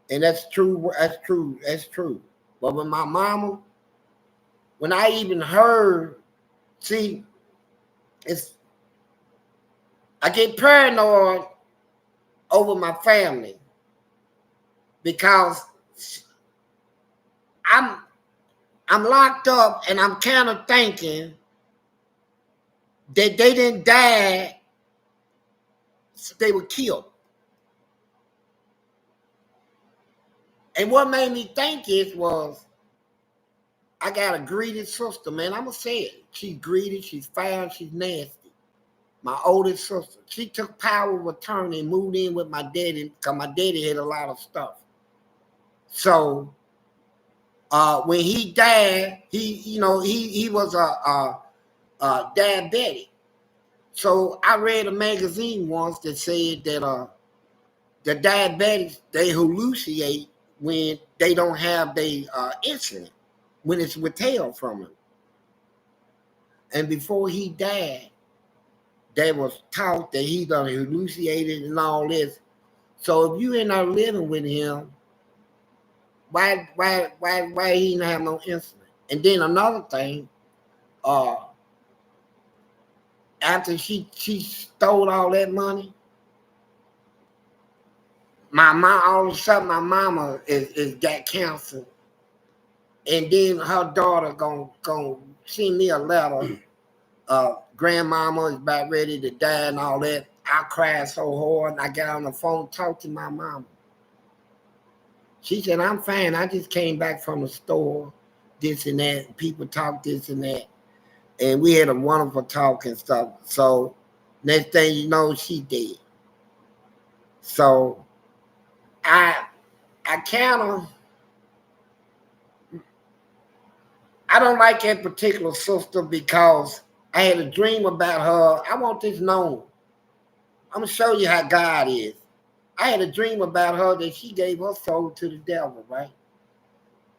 And that's true. That's true. That's true. But with my mama, when I even heard, see, I get paranoid over my family because I'm locked up and I'm kind of thinking that they didn't die, so they were killed. And what made me think was I got a greedy sister, man. I'm going to say it. She's greedy, she's foul, she's nasty. My oldest sister. She took power of attorney and moved in with my daddy because my daddy had a lot of stuff. So when he died, he was a diabetic. So I read a magazine once that said that the diabetics, they hallucinate when they don't have their insulin, when it's withheld from them. And before he died, they was taught that he done hallucinated and all this. So if you ain't not living with him, why he didn't have no insulin? And then another thing, after she stole all that money, my mom, all of a sudden my mama is got cancer, and then her daughter gonna send me a letter. Grandmama is about ready to die and all that. I cried so hard, and I got on the phone, talked to my mama. She said, I'm fine. I just came back from the store, this and that. People talk this and that. And we had a wonderful talk and stuff. So next thing you know, she dead. So I don't like that particular sister because I had a dream about her. I want this known. I'm going to show you how God is. I had a dream about her that she gave her soul to the devil, right?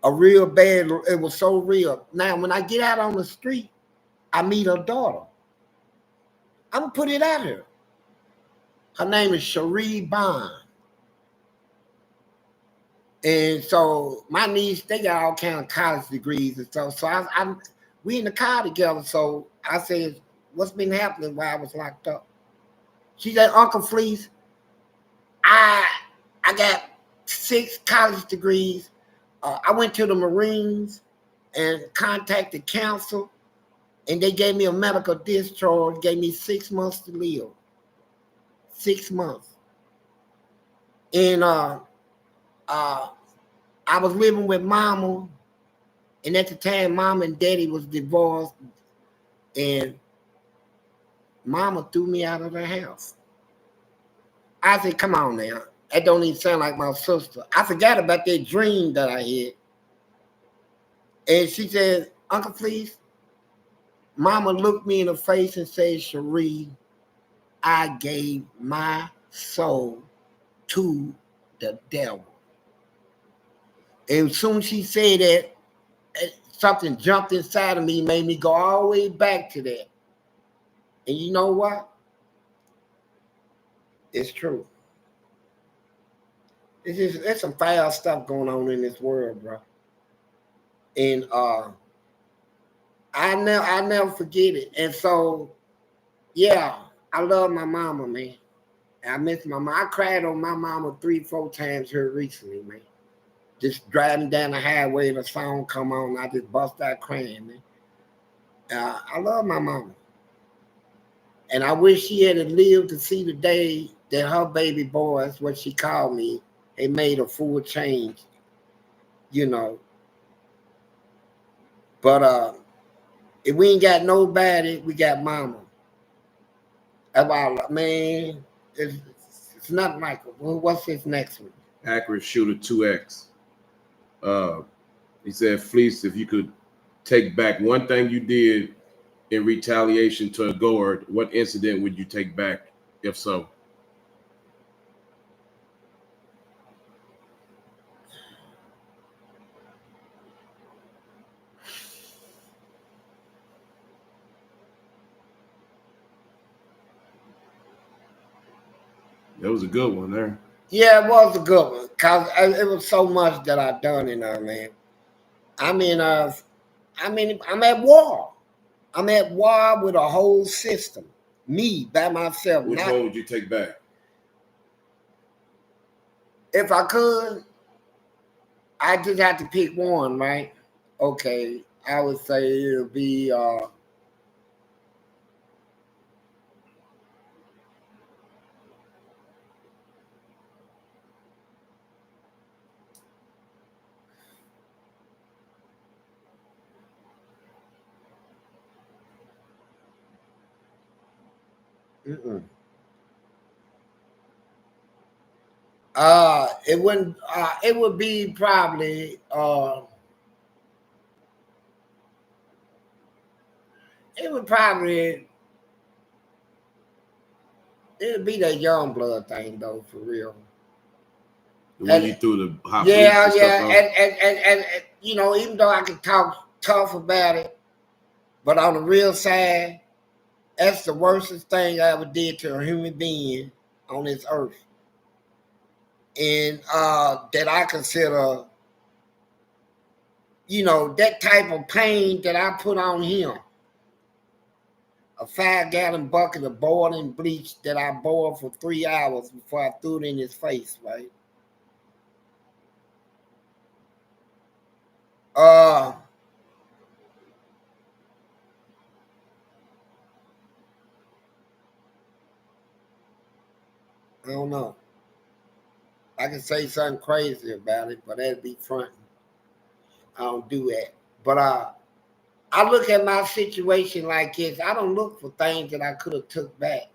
A real bad, it was so real. Now, when I get out on the street, I meet her daughter. I'm going to put it out here. Her name is Cherie Bond. And so my niece, they got all kind of college degrees and stuff. So we in the car together. So I said, what's been happening while I was locked up? She said, Uncle Fleece, I got 6 college degrees. I went to the Marines and contacted counsel, and they gave me a medical discharge, gave me 6 months to live. 6 months. And I was living with mama, and at the time, mom and daddy was divorced, and mama threw me out of the house. I said, come on now. That don't even sound like my sister. I forgot about that dream that I had. And she said, Uncle Fleece, mama looked me in the face and said, Cherie, I gave my soul to the devil. And as soon as she said that, something jumped inside of me, made me go all the way back to that. And you know what? It's true. It's some foul stuff going on in this world, bro. And I never forget it. And so, yeah, I love my mama, man. I miss my mama. I cried on my mama 3-4 times here recently, man. Just driving down the highway, the song come on, I just bust out crying, man. I love my mama. And I wish she had lived to see the day that her baby boys, what she called me, they made a full change, you know. But if we ain't got nobody, we got mama. About man, it's not like what's this next one? Accurate Shooter 2X. He said, Fleece, if you could take back one thing you did in retaliation to a gourd, what incident would you take back, if so? That was a good one there. Yeah, it was a good one because it was so much that I done in there, man. I mean, I'm at war. I'm at war with a whole system. Me by myself. Which one would you take back? If I could, I just have to pick one, right? Okay, I would say it'll be it wouldn't. It would be probably. It would probably. It'd be that young blood thing though, for real. When you threw the hot yeah, and you know, even though I can talk tough about it, but on the real side, that's the worstest thing I ever did to a human being on this earth. And that I consider, you know, that type of pain that I put on him. A 5-gallon bucket of boiling bleach that I boiled for 3 hours before I threw it in his face, right? I don't know. I can say something crazy about it, but that'd be fronting. I don't do that. But I look at my situation like this. I don't look for things that I could have took back.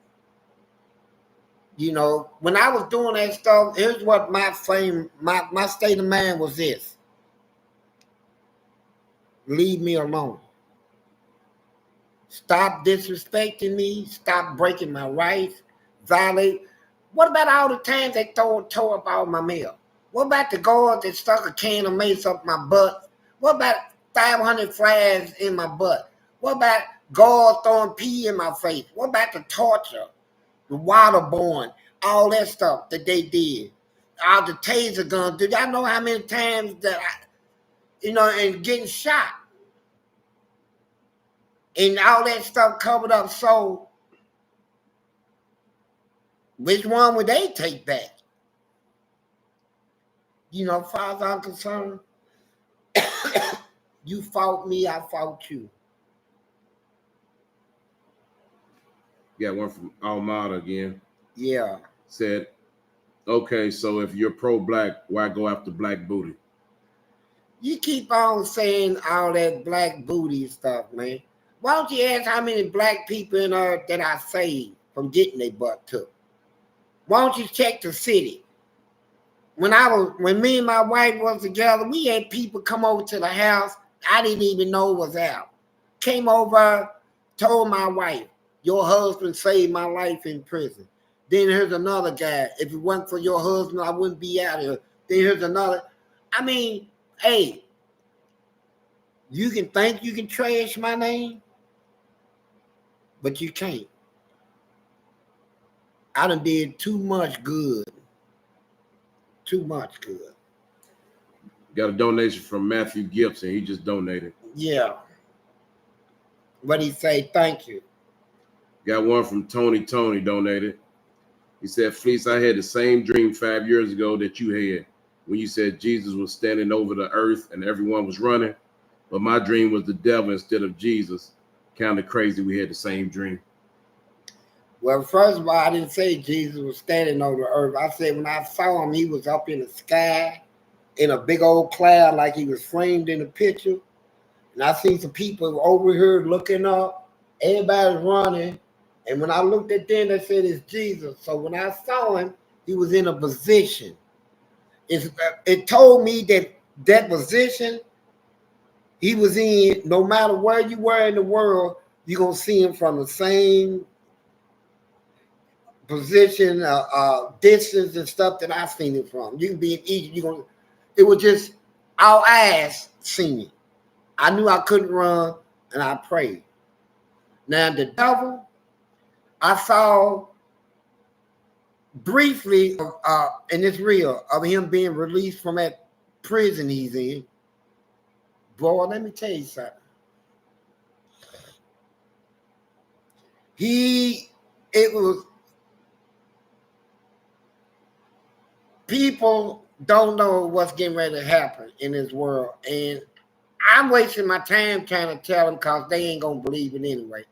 You know, when I was doing that stuff, here's what my state of mind was this. Leave me alone. Stop disrespecting me. Stop breaking my rights. Violate. What about all the times they tore up all my mail? What about the guard that stuck a can of mace up my butt? What about 500 flags in my butt? What about guards throwing pee in my face? What about the torture, the waterborne, all that stuff that they did? All the taser guns. Did y'all know how many times that and getting shot? And all that stuff covered up. So which one would they take back? You know, as far as I'm concerned, you fought me, I fought you. Got one from Almada again. Yeah. Said, okay, so if you're pro-black, why go after black booty? You keep on saying all that black booty stuff, man. Why don't you ask how many black people in there that I saved from getting their butt took? Why don't you check the city? When me and my wife was together, we had people come over to the house I didn't even know was out. Came over, told my wife, your husband saved my life in prison. Then here's another guy. If it wasn't for your husband, I wouldn't be out here. Then here's another. I mean, hey, you can think you can trash my name, but you can't. I done did too much good too much good. Got a donation from Matthew Gibson. He just donated. Yeah. What he say? Thank you. Got one from Tony donated. He said, Fleece, I had the same dream 5 years ago that you had when you said Jesus was standing over the earth and everyone was running. But my dream was the devil instead of Jesus. Kind of crazy we had the same dream. Well, first of all, I didn't say Jesus was standing over the earth. I said when I saw him, he was up in the sky in a big old cloud like he was framed in a picture. And I seen some people over here looking up. Everybody's running. And when I looked at them, they said it's Jesus. So when I saw him, he was in a position. It told me that position he was in, no matter where you were in the world, you're going to see him from the same position, distance and stuff that I seen him from. You can be in Egypt. It was just our eyes seen it. I knew I couldn't run, and I prayed. Now the devil, I saw briefly, and it's real, of him being released from that prison he's in. Boy, let me tell you something. People don't know what's getting ready to happen in this world, and I'm wasting my time trying to tell them because they ain't gonna believe it anyway.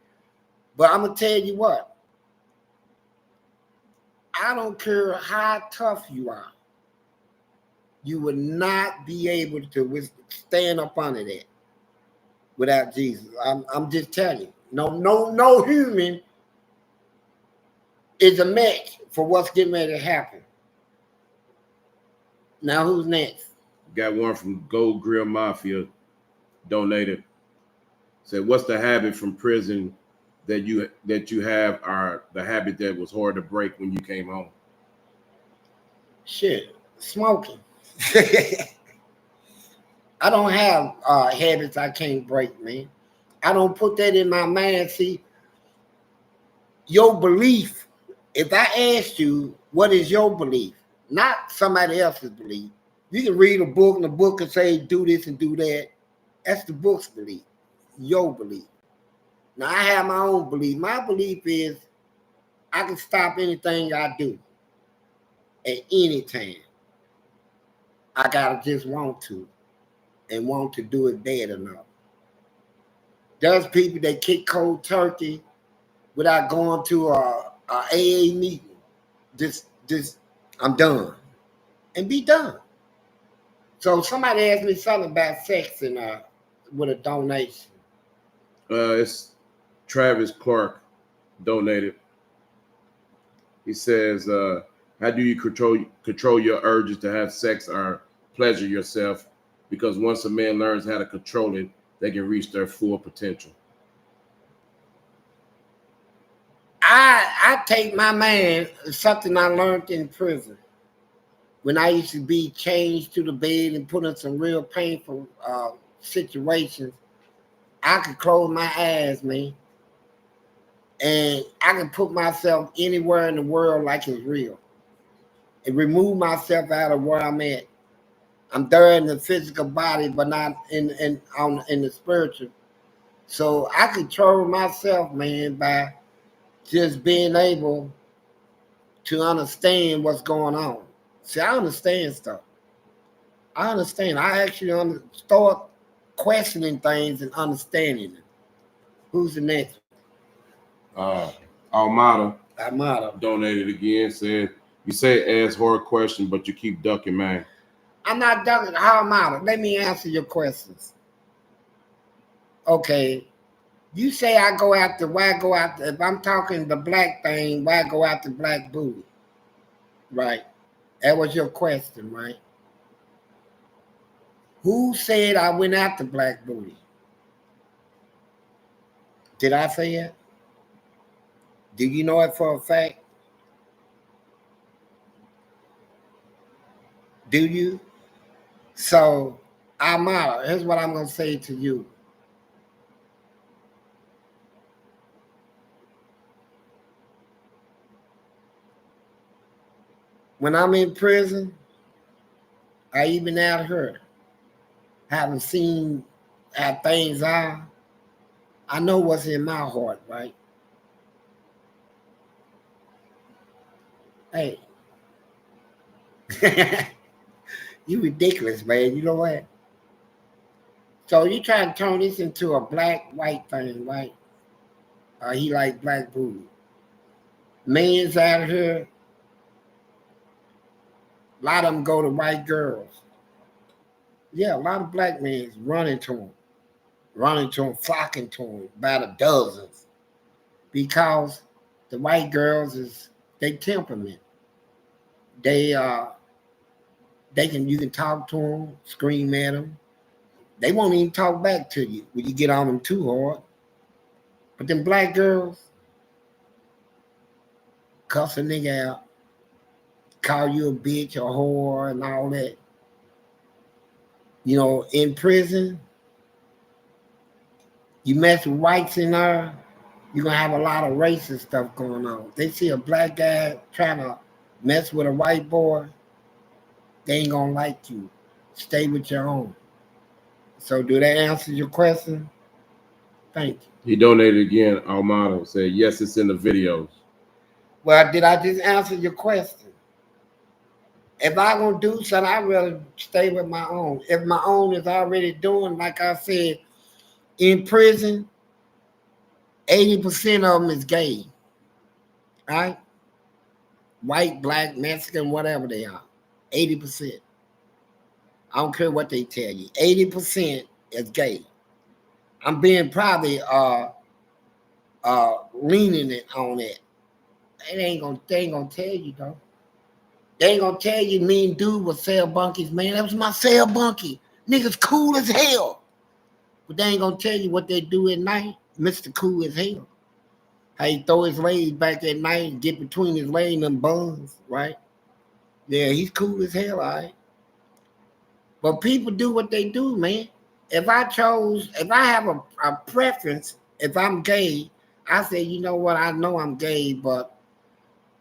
But I'm gonna tell you what. I don't care how tough you are. You would not be able to stand up under that without Jesus. I'm just telling you. No human is a match for what's getting ready to happen. Now who's next? Got one from Gold Grill Mafia donated. Said, what's the habit from prison that you have, or the habit that was hard to break when you came home? Shit, smoking. I don't have habits I can't break, man. I don't put that in my mind. See, your belief, if I asked you, what is your belief? Not somebody else's belief. You can read a book and the book can say, do this and do that. That's the book's belief, your belief. Now, I have my own belief. My belief is I can stop anything I do at any time. I gotta just want to, and want to do it bad enough. There's people that kick cold turkey without going to a AA meeting. Just I'm done, and be done. So somebody asked me something about sex and with a donation. It's Travis Clark donated. He says, how do you control your urges to have sex or pleasure yourself? Because once a man learns how to control it, they can reach their full potential. I take my man, something I learned in prison. When I used to be changed to the bed and put in some real painful situations, I could close my eyes, man. And I can put myself anywhere in the world like it's real. And remove myself out of where I'm at. I'm there in the physical body, but not in the spiritual. So I control myself, man, by just being able to understand what's going on. See, I understand stuff. I understand. I actually start questioning things and understanding them. Who's the next? Almada Amada. donated again. Said, you say ask hard questions, but you keep ducking, man. I'm not ducking. How Amada? Let me answer your questions. Okay. You say I go after, why go after, if I'm talking the black thing, why go after black booty? Right. That was your question, right? Who said I went after black booty? Did I say it? Do you know it for a fact? Do you? So, Amara, here's what I'm going to say to you. When I'm in prison, I even out here, having seen how things are, I know what's in my heart, right? Hey, you ridiculous, man. You know what? So you trying to turn this into a black-white thing, right? He like black booty. Men's out here, a lot of them go to white girls. Yeah, a lot of black men running to them, flocking to them by the dozens because the white girls is they temperament. They you can talk to them, scream at them. They won't even talk back to you when you get on them too hard. But them black girls cuss a nigga out, call you a bitch, a whore, and all that. You know, in prison, you mess with whites in there, you're gonna have a lot of racist stuff going on. They see a black guy trying to mess with a white boy, they ain't gonna like you. Stay with your own. So do that answer your question? Thank you. He donated again. Almado said, yes, it's in the videos. Well, did I just answer your question? If I gonna do something, I'd rather stay with my own. If my own is already doing, like I said, in prison, 80% of them is gay. Right? White, black, Mexican, whatever they are. 80%. I don't care what they tell you. 80% is gay. I'm being probably leaning it on it. They ain't gonna tell you though. They ain't gonna tell you mean dude was sell bunkies, man. That was my sell bunkie. Niggas cool as hell. But they ain't gonna tell you what they do at night. Mr. Cool as hell. How he throw his legs back at night and get between his legs and them buns, right? Yeah, he's cool as hell, all right. But people do what they do, man. If I have a preference, if I'm gay, I say, you know what, I know I'm gay, but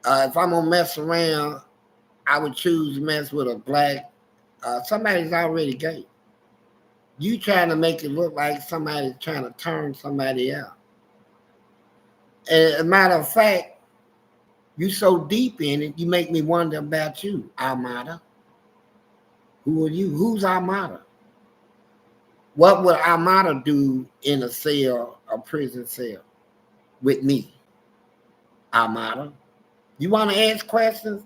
if I'm gonna mess around, I would choose to mess with a black, somebody's already gay. You trying to make it look like somebody's trying to turn somebody out. And as a matter of fact, you so deep in it, you make me wonder about you, Armada. Who are you? Who's Armada? What would Armada do in a cell, a prison cell, with me, Armada? You want to ask questions?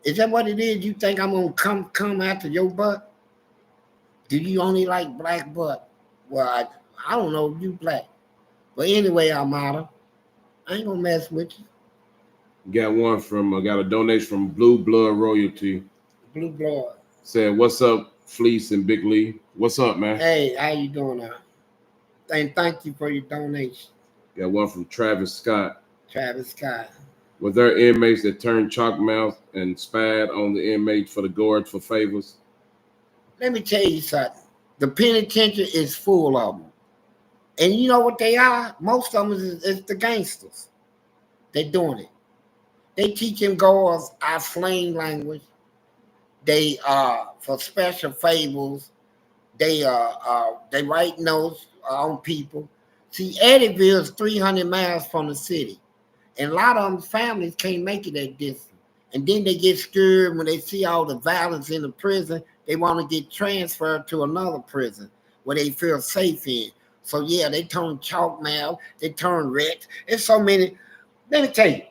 Is that what it is? You think I'm gonna come after your butt? Do you only like black butt? Well, I don't know if you black. But anyway, Armada, I ain't gonna mess with you. Got a donation from Blue Blood Royalty. Blue blood. Said, what's up, Fleece and Big Lee? What's up, man? Hey, how you doing now? And thank you for your donation. Got one from Travis Scott. Travis Scott. Were there inmates that turned chalk mouth and spied on the inmates for the guards for favors? Let me tell you something. The penitentiary is full of them. And you know what they are? Most of them is the gangsters. They're doing it. They teach them guards our slang language. They for special favors. They write notes on people. See, Eddyville is 300 miles from the city. And a lot of them families can't make it that distance. And then they get scared when they see all the violence in the prison. They want to get transferred to another prison where they feel safe in. So yeah, they turn chalk mouth, they turn rats. There's so many. Let me tell you,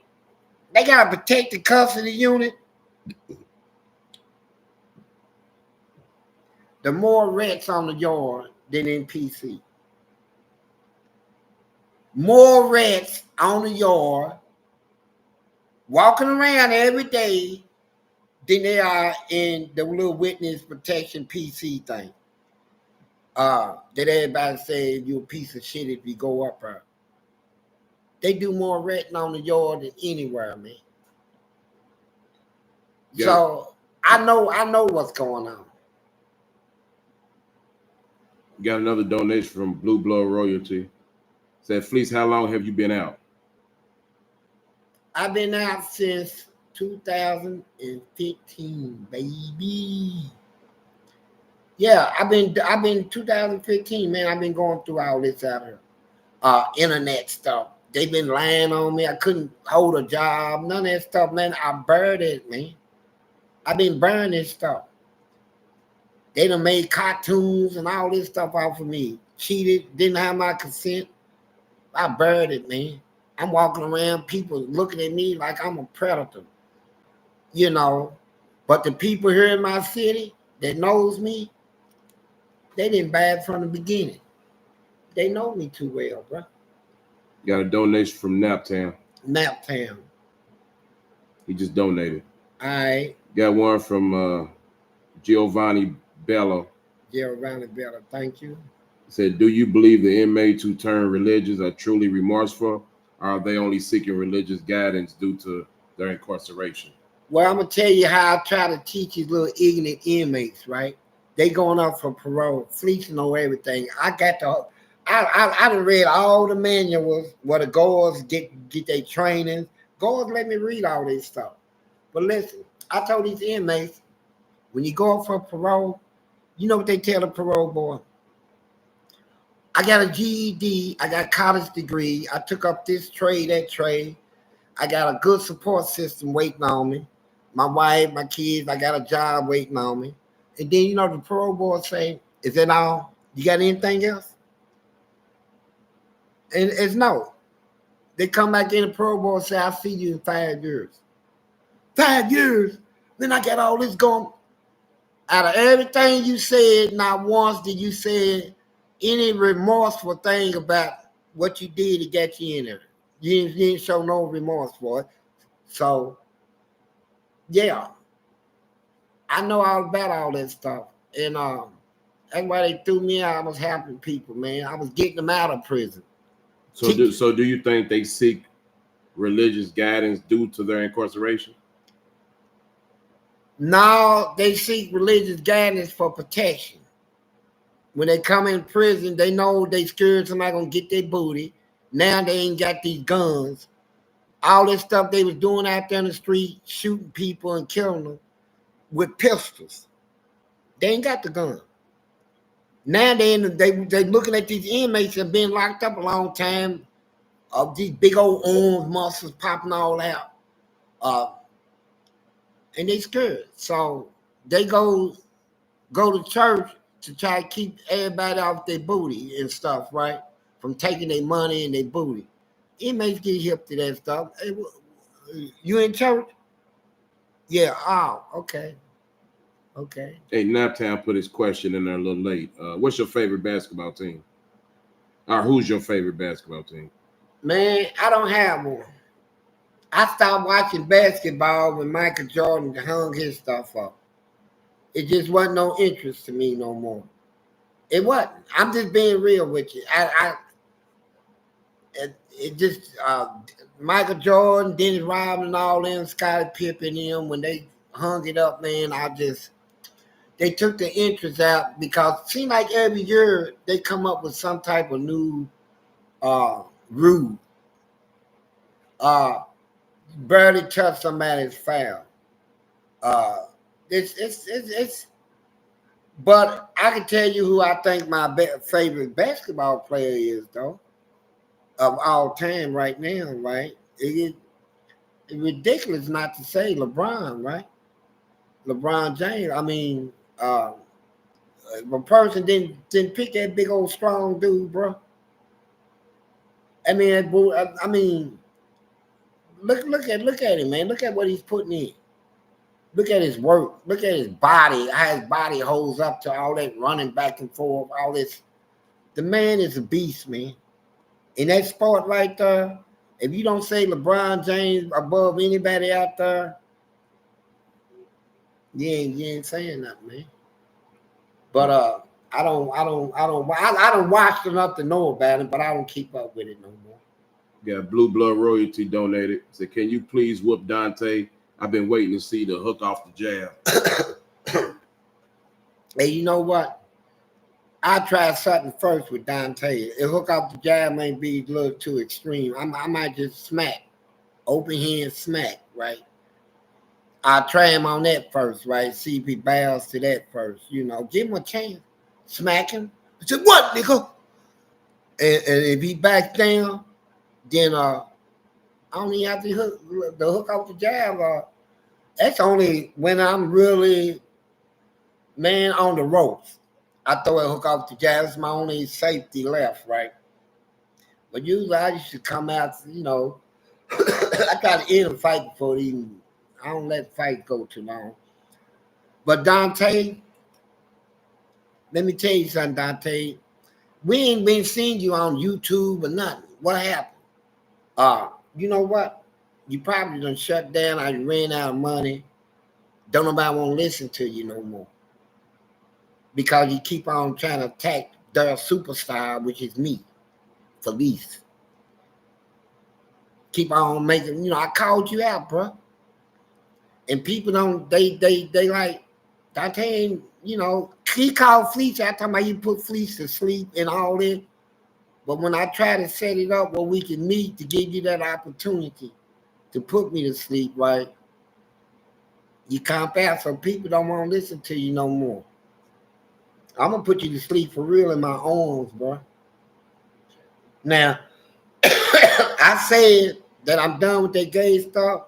they got a protected custody unit. The more rats on the yard than in PC. More rats on the yard walking around every day than they are in the little witness protection PC thing. That everybody say you're a piece of shit if you go up there. They do more ratting on the yard than anywhere, man. Yeah. So I know what's going on. Got another donation from Blue Blood Royalty. Said, Fleece, how long have you been out? I've been out since 2015, baby. Yeah, I've been 2015, man. I've been going through all this out here. Internet stuff. They've been lying on me. I couldn't hold a job. None of that stuff, man. I burned it, man. I've been burning this stuff. They done made cartoons and all this stuff off of me. Cheated, didn't have my consent. I burned it, man. I'm walking around, people looking at me like I'm a predator, you know. But the people here in my city that knows me, they didn't bad from the beginning. They know me too well, bro. Got a donation from Naptown. Naptown. He just donated. All right. Got one from Giovanni Bello. Giovanni Bello, thank you. He said, do you believe the inmates who turn religious are truly remorseful, or are they only seeking religious guidance due to their incarceration? Well, I'm going to tell you how I try to teach these little ignorant inmates, right? They going up for parole. Fleece know everything. I done read all the manuals where the guards get their training. Guards let me read all this stuff. But listen, I told these inmates, when you go up for parole, you know what they tell the parole boy? I got a GED. I got a college degree. I took up this trade, that trade. I got a good support system waiting on me. My wife, my kids, I got a job waiting on me. And then, you know, the parole board say, is that all? You got anything else? And it's no. They come back in the parole board and say, I'll see you in 5 years. 5 years? Then I got all this going. Out of everything you said, not once did you say any remorseful thing about what you did to get you in there. You didn't show no remorse for it. So, yeah. I know all about all that stuff. And that's why they threw me out. I was helping people, man. I was getting them out of prison. So do you think they seek religious guidance due to their incarceration? No, they seek religious guidance for protection. When they come in prison, they know they scared somebody gonna get their booty. Now they ain't got these guns. All this stuff they was doing out there in the street, shooting people and killing them with pistols. They ain't got the gun. Now they looking at these inmates that have been locked up a long time, of these big old arms, muscles popping all out. And they scared. So they go to church to try to keep everybody off their booty and stuff, right? From taking their money and their booty. Inmates get hip to that stuff. Hey, you in church? Yeah. Oh, okay. Okay. Hey, Naptown put his question in there a little late. What's your favorite basketball team? Or who's your favorite basketball team? Man, I don't have one. I stopped watching basketball when Michael Jordan hung his stuff up. It just wasn't no interest to me no more. It wasn't. I'm just being real with you. It just Michael Jordan, Dennis Rodman, all them, Scottie Pippen, them, when they hung it up, man, they took the interest out because it seemed like every year they come up with some type of new rule. Barely touch somebody's foul. It's but I can tell you who I think my favorite basketball player is, though, of all time right now, right? It's ridiculous not to say LeBron, right? LeBron James. I mean, if a person didn't pick that big old strong dude, bro. I mean, look at him, man. Look at what he's putting in. Look at his work. Look at his body. How his body holds up to all that running back and forth. All this. The man is a beast, man. In that sport right there, if you don't say LeBron James above anybody out there, you ain't saying nothing, man. But I don't watch enough to know about it, but I don't keep up with it no more. Got Blue Blood Royalty donated. Said, can you please whoop Dante? I've been waiting to see the hook off the jab. Hey, you know what? I tried something first with Dante. If hook off the jab may be a little too extreme. I might just smack. Open hand smack, right? I try him on that first, right? See if he bows to that first. You know, give him a chance. Smack him. I said, what, nigga? And if he backs down, then I don't even have to hook off the jab. That's only when I'm really, man, on the ropes. I throw a hook off the jab. It's my only safety left, right? But usually I used to come out, you know, I try to end a fight before even, I don't let the fight go too long. But Dante, let me tell you something, Dante. We ain't been seeing you on YouTube or nothing. What happened? You know what? You probably done shut down or you ran out of money. Don't nobody want to listen to you no more. Because you keep on trying to attack their superstar, which is me, Fleece. Keep on making, you know, I called you out, bro. And people don't, they like, Dante, you know, he called Fleece out talking about you put Fleece to sleep and all that. But when I try to set it up where we can meet to give you that opportunity to put me to sleep, right? You camp out, so people don't want to listen to you no more. I'm gonna put you to sleep for real in my arms, bro. Now, I said that I'm done with that gay stuff,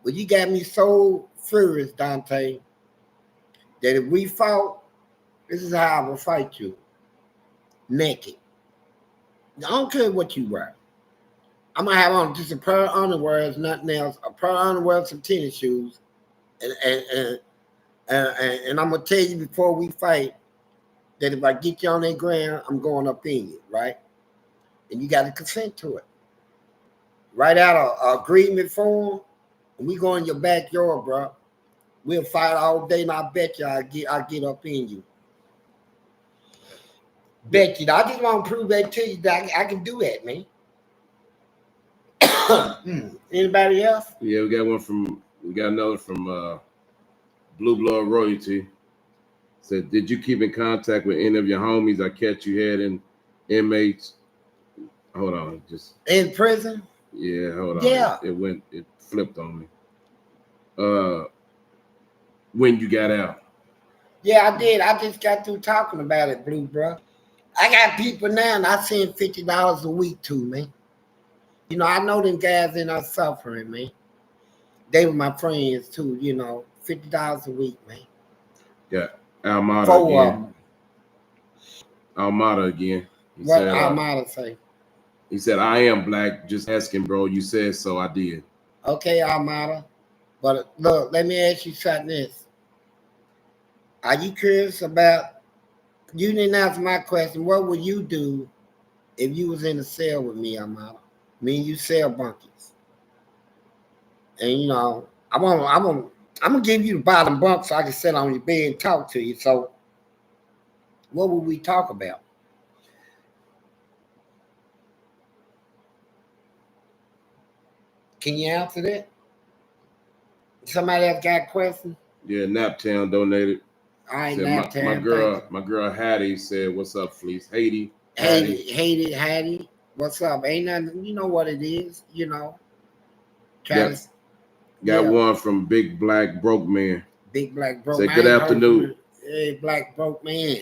but you got me so furious, Dante, that if we fought, this is how I will fight you. Naked. I don't care what you wear. I'm gonna have on just a pair of underwear, nothing else, a pair of underwear, some tennis shoes, and I'm gonna tell you before we fight that if I get you on that ground, I'm going up in you, right? And you got to consent to it. Write out a agreement form, and we go in your backyard, bro. We'll fight all day, and I bet you I'll get up in you. Bet you. I just want to prove that to you that I can do that, man. Anybody else? Yeah, we got another from Blue Blood Royalty. Said, did you keep in contact with any of your homies I catch you had in inmates? Hold on, just in prison? Yeah, hold on. Yeah. It flipped on me. When you got out. Yeah, I did. I just got through talking about it, Blue, bro. I got people now and I send $50 a week to, man. You know, I know them guys in there suffering, man. They were my friends too, you know. $50 a week, man. Yeah. Almada 4 again. of them. Almada again. What Almada say? He said, I am black. Just asking, bro. You said so. I did. Okay, Almada. But look, let me ask you something else. Are you curious about, you didn't answer my question, what would you do if you was in a cell with me, Almada? Me and you cell bunkies. And you know, I'm gonna give you the bottom bunk so I can sit on your bed and talk to you. So what would we talk about? Can you answer that? Somebody else got a question? Yeah, Naptown donated. I ain't Naptown. My girl Hattie said, "What's up, Fleece?" Hattie. What's up? Ain't nothing. You know what it is. You know. Got one from Big Black Broke Man. Big Black Broke Man. Said, good afternoon. Hey, Black Broke Man.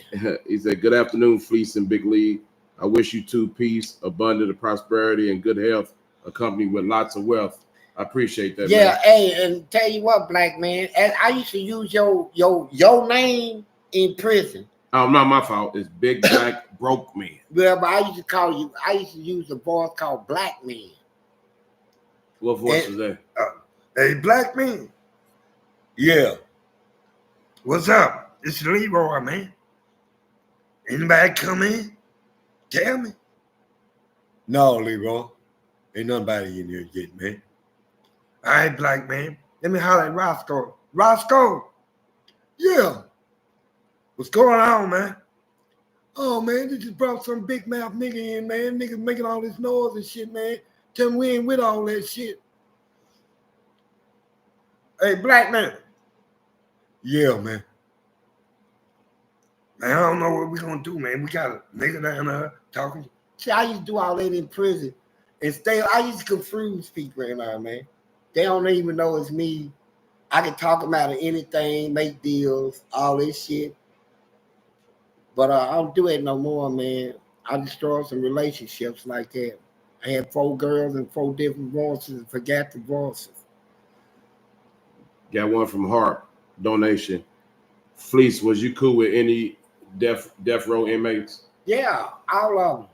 He said, good afternoon, Fleece and Big League. I wish you two peace, abundant of prosperity, and good health, accompanied with lots of wealth. I appreciate that. Yeah, man. Hey, and tell you what, Black Man, I used to use your name in prison. Oh, not my fault. It's Big Black Broke Man. Well, but I used to use a voice called Black Man. What voice was that? Hey, Black Man. Yeah. What's up? It's Leroy, man. Anybody come in? Tell me. No, Leroy. Ain't nobody in here yet, man. All right, Black Man. Let me holler at Roscoe. Roscoe. Yeah. What's going on, man? Oh, man, they just brought some big mouth nigga in, man. Niggas making all this noise and shit, man. Tell me we ain't with all that shit. Hey, Black Man. Yeah, man. Man, I don't know what we're going to do, man. We got a nigga down there talking. See, I used to do all that in prison. I used to confuse people in there, man. They don't even know it's me I can talk about anything, make deals, all this shit. But I don't do it no more, man. I destroyed some relationships like that. I had 4 girls and 4 different voices and forgot the voices. Got one from Hart donation. Fleece, was you cool with any death row inmates? Yeah, all of them.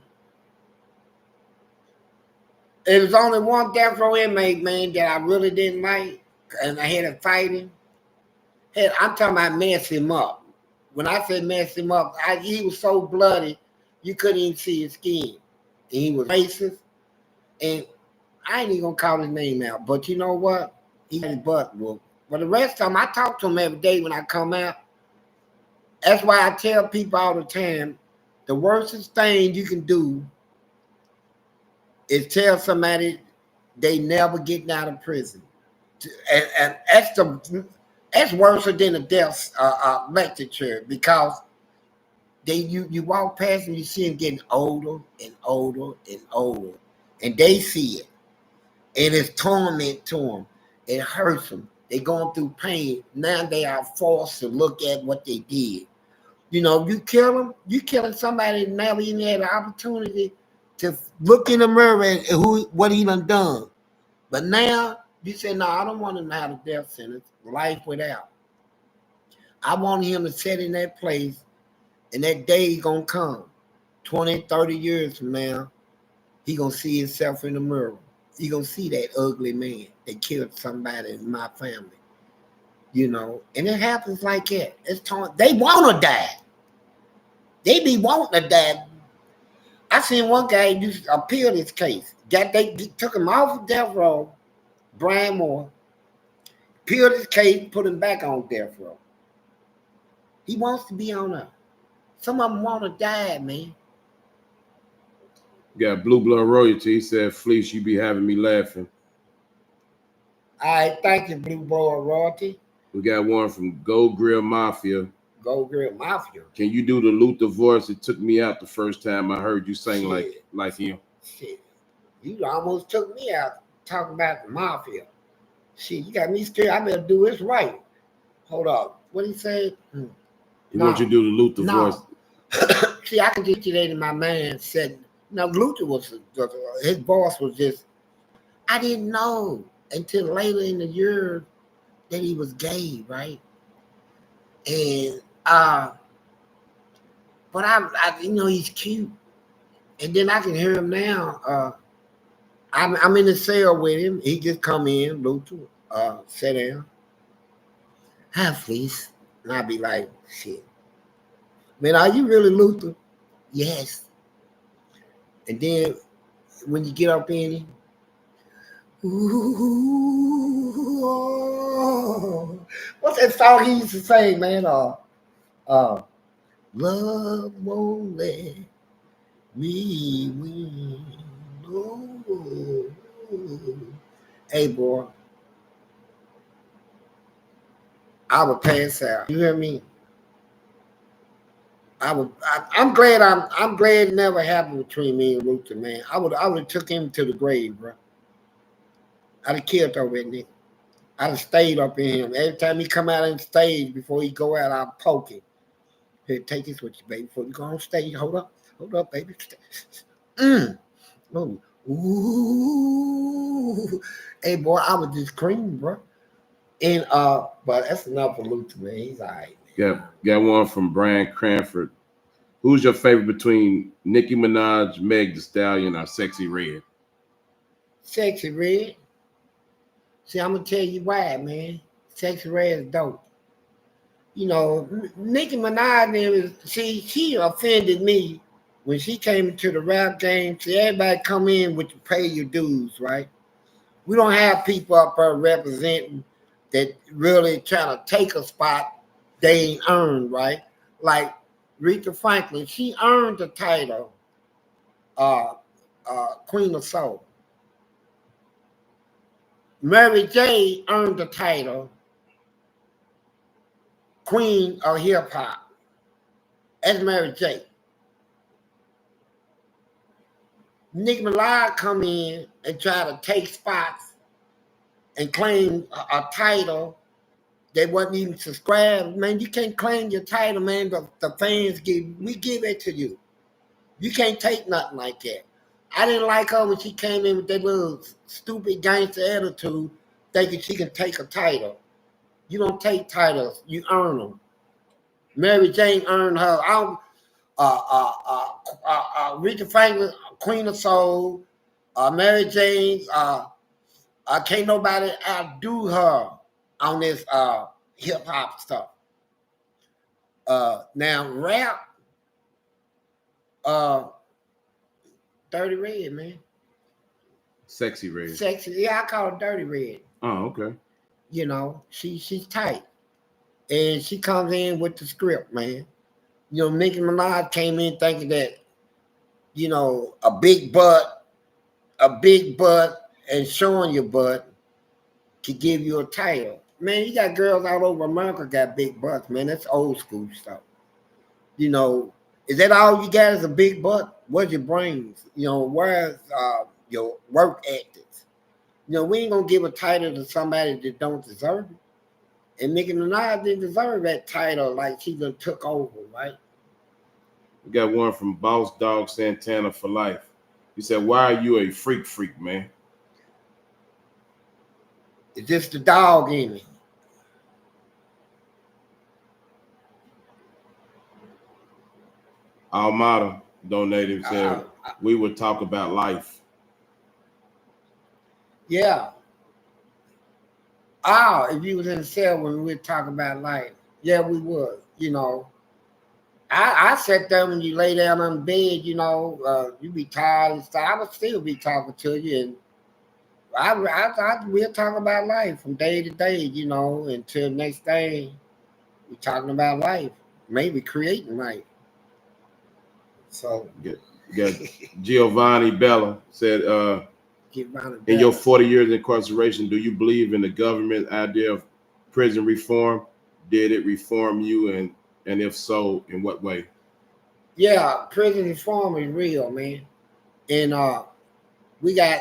It was only one death row inmate, man, that I really didn't like, and I had to fight him. I'm talking about mess him up. When I say mess him up, he was so bloody, you couldn't even see his skin. And he was racist, and I ain't even gonna call his name out. But you know what? He got his butt whooped. But the rest of them, I talk to him every day when I come out. That's why I tell people all the time, the worstest thing you can do is tell somebody they never getting out of prison. And that's worse than a death lecture, because you walk past and you see them getting older and older and older, and they see it, and it's torment to them. It hurts them. They're going through pain. Now they are forced to look at what they did. You know, you kill them, you killing somebody that never even had an opportunity to look in the mirror and what he done. But now you say, no, I don't want him to have a death sentence, life without. I want him to sit in that place, and that day gonna come. 20, 30 years from now, he gonna see himself in the mirror. He gonna see that ugly man that killed somebody in my family. You know, and it happens like that. They want to die. They be wanting to die. I seen one guy used to appeal this case. They took him off of death row, Brian Moore, appealed his case, put him back on death row. He wants to be on there. Some of them want to die, man. Got Blue Blood Royalty. He said, Fleece, you be having me laughing. All right, thank you, Blue Blood Royalty. We got one from Gold Grill Mafia. Gold Grill Mafia. Can you do the Luther voice? It took me out the first time I heard you sing like him. Shit. You almost took me out talking about the mafia. Shit, you got me scared. I better do this right. Hold up. What he say? He wants you to do the Luther voice. See, I can get you that in my mind. Said, no, Luther his voice was just, I didn't know until later in the year that he was gay, right? And but I you know, he's cute. And then I can hear him now. I'm in the cell with him. He just come in, Luther, sit down. Hi, Fleece. And I'll be like, shit. Man, are you really Luther? Yes. And then when you get up in him, ooh, oh. What's that song he used to sing, man? Love won't let me win. Oh. Hey, boy. I would pass out. You hear me? I'm glad it never happened between me and Luther, man. I would have took him to the grave, bro. I'd have killed over that nigga. I'd have stayed up in him. Every time he come out on stage, before he go out, I'll poke him. Here, take this with you, baby. Before you go on stage, hold up, baby. Oh. Ooh. Hey, boy, I would just scream, bro. And but that's enough for Luther, man. He's all right, man. Got one from Brian Cranford. Who's your favorite between Nicki Minaj, Meg Thee Stallion, or Sexy Red? Sexy Red. See, I'm gonna tell you why, man. Sexy Red is dope. You know, Nicki Minaj, she offended me when she came into the rap game. See, everybody come in with you pay your dues, right? We don't have people up there representing that really trying to take a spot they ain't earned, right? Like Aretha Franklin, she earned the title Queen of Soul. Mary J earned the title Queen of Hip Hop. That's Mary J. Nicki Minaj come in and try to take spots and claim a title They wasn't even subscribed. Man, you can't claim your title, man. The fans we give it to you. You can't take nothing like that. I didn't like her when she came in with that little stupid gangster attitude, thinking she can take a title. You don't take titles, you earn them. Mary Jane earned her. Rita Franklin, Queen of Soul, Mary Jane. Can't nobody outdo her on this hip hop stuff. Now rap, Dirty Red, man. Sexy Red. Sexy, yeah, I call her Dirty Red. Oh, okay. You know, she's tight, and she comes in with the script, man. You know, Nicki Minaj came in thinking that, you know, a big butt, and showing your butt could give you a title. Man, you got girls all over America got big butts, man. That's old school stuff. You know, is that all you got is a big butt? Where's your brains? You know, where's your work ethics? You know, we ain't gonna give a title to somebody that don't deserve it. And Nicki Minaj didn't deserve that title like she done took over, right? We got one from Boss Dog Santana for life. He said, "Why are you a freak, man?" It's just the dog in me. Almada donated, said, "We would talk about life." Yeah. If you was in the cell when we would talk about life, yeah, we would. You know, I sat there when you lay down on the bed. You know, you be tired and stuff. I would still be talking to you, and we'll talk about life from day to day. You know, until next day, we talking about life, maybe creating life. So, got Giovanni Bella said, "In your 40 years incarceration, do you believe in the government idea of prison reform? Did it reform you, and if so, in what way?" Yeah, prison reform is real, man. And we got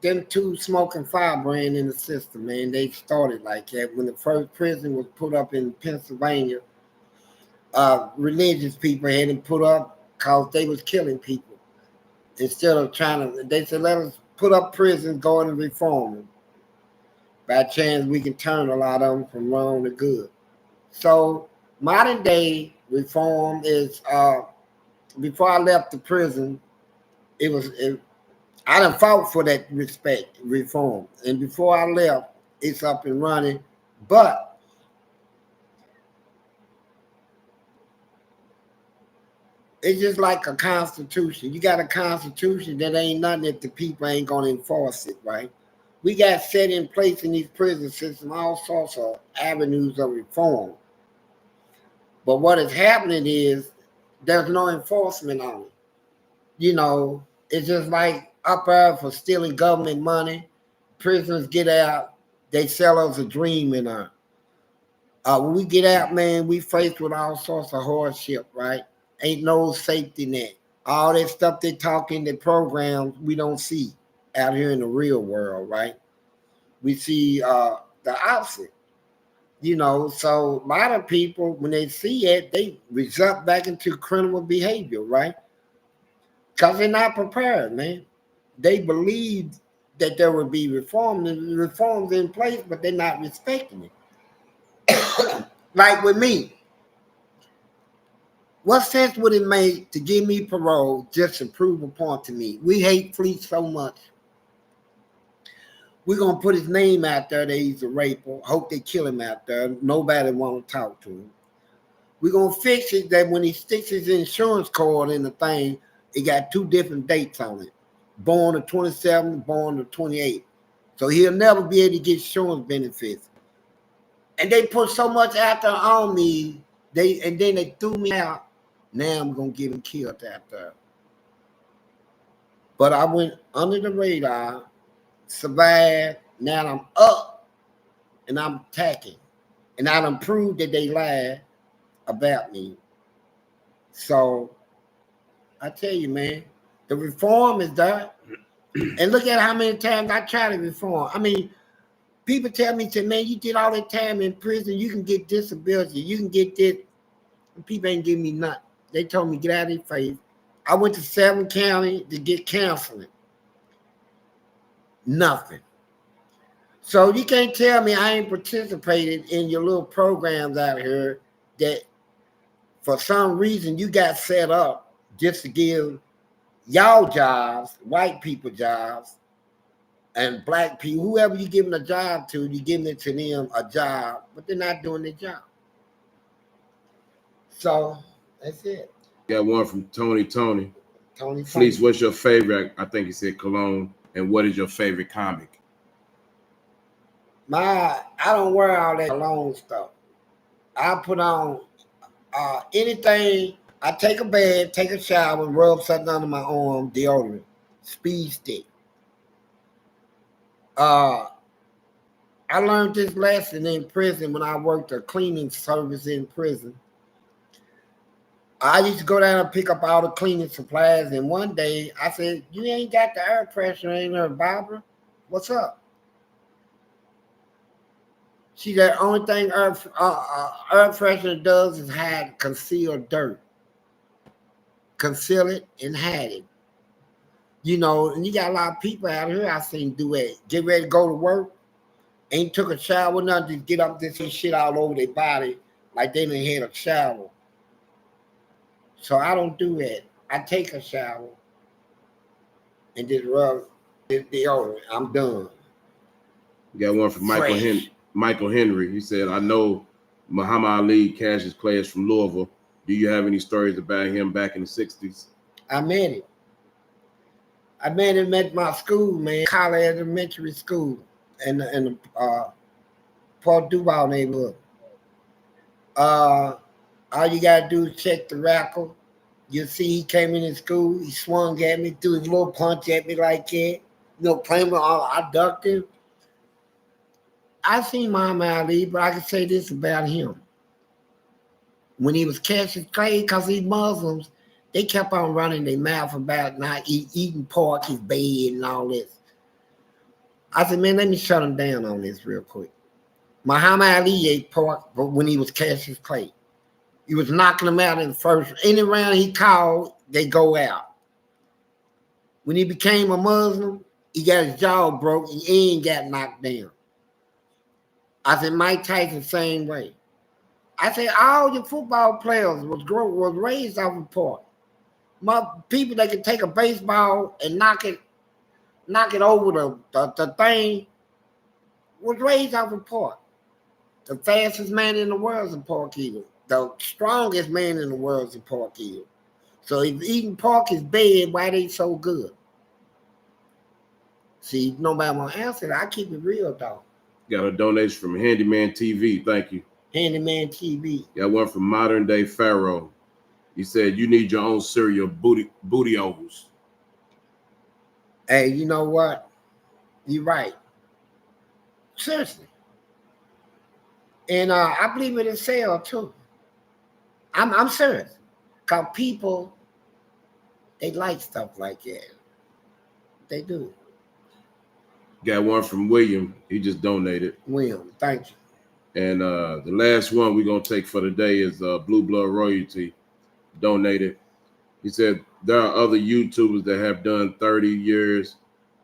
them two smoking firebrand in the system, man. They started like that. When the first prison was put up in Pennsylvania, religious people had it put up because they was killing people. Instead of trying to, they said, let us put up prisons, go in and reform them. By chance, we can turn a lot of them from wrong to good. So modern day reform is, before I left the prison, I done fought for that reform. And before I left, it's up and running. But it's just like a constitution. You got a constitution that ain't nothing if the people ain't gonna enforce it, right? We got set in place in these prison systems all sorts of avenues of reform. But what is happening is there's no enforcement on it. You know, it's just like up there for stealing government money. Prisoners get out, they sell us a dream in there. When we get out, man, we faced with all sorts of hardship, right? Ain't no safety net. All that stuff they talk in the programs, we don't see out here in the real world, right? We see the opposite, you know. So a lot of people, when they see it, they result back into criminal behavior, right? Because they're not prepared, man. They believe that there would be reform, and reforms in place, but they're not respecting it. Like with me, what sense would it make to give me parole just to prove a point to me? We hate Fleece so much. We're going to put his name out there that he's a raper. Hope they kill him out there. Nobody want to talk to him. We're going to fix it that when he sticks his insurance card in the thing, it got two different dates on it. Born to 27, born to 28. So he'll never be able to get insurance benefits. And they put so much out there on me, and then they threw me out. Now I'm going to get him killed out there. But I went under the radar, survived. Now I'm up, and I'm attacking. And I done proved that they lied about me. So I tell you, man, the reform is there. And look at how many times I try to reform. I mean, People tell me, man, you did all that time in prison, you can get disability, you can get this. And people ain't give me nothing. They told me, get out of their face. I went to 7 county to get counseling. Nothing. So you can't tell me I ain't participated in your little programs out here that for some reason you got set up just to give y'all jobs, white people jobs, and black people, whoever you giving a job to, you giving it to them a job, but they're not doing their job. So that's it. Got one from Tony. Tony Fleece, what's your favorite? I think he said cologne. And what is your favorite comic? I don't wear all that cologne stuff. I put on anything. I take a bath, take a shower, and rub something under my arm, deodorant, speed stick. I learned this lesson in prison when I worked a cleaning service in prison. I used to go down and pick up all the cleaning supplies, and one day I said, you ain't got the air pressure, ain't there, Barbara? What's up? See, the only thing air freshener does is hide, conceal dirt. Conceal it and hide it. You know, and you got a lot of people out here I seen do it. Get ready to go to work, ain't took a shower, nothing, just get up this and shit all over their body like they done had a shower. So I don't do that. I take a shower and just rub this deodorant. I'm done. You got one from Michael Henry. He said, I know Muhammad Ali, Cassius Clay is from Louisville. Do you have any stories about him back in the 60s? I met him. I met him at my school, man, College Elementary School in the Port Duval neighborhood. All you gotta do is check the rackle. You see he came in school, he swung at me, threw his little punch at me like that. You know, playing I ducked him. I seen Muhammad Ali, but I can say this about him. When he was Cassius Clay, because he's Muslims, they kept on running their mouth about not eating pork, his bed, and all this. I said, man, let me shut him down on this real quick. Muhammad Ali ate pork, but when he was Cassius Clay, he was knocking them out in the first. Any round he called, they go out. When he became a Muslim, he got his jaw broke and he ain't got knocked down. I said, Mike Tyson, same way. I said, all your football players was raised off of pork. My people that can take a baseball and knock it over the thing was raised off of pork. The fastest man in the world is a pork eater. The strongest man in the world is a pork eater. So if eating pork is bad, why they so good? See, nobody want to answer that. I keep it real, though. Got a donation from Handyman TV. Thank you. Handyman TV. Got one from Modern Day Pharaoh. He said, you need your own cereal, booty ovals. Hey, you know what? You're right. Seriously. And I believe it in sale, too. I'm serious. Because people, they like stuff like that. They do. Got one from William. He just donated. William, thank you. And the last one we're going to take for the day is Blue Blood Royalty donated. He said, there are other YouTubers that have done 30 years,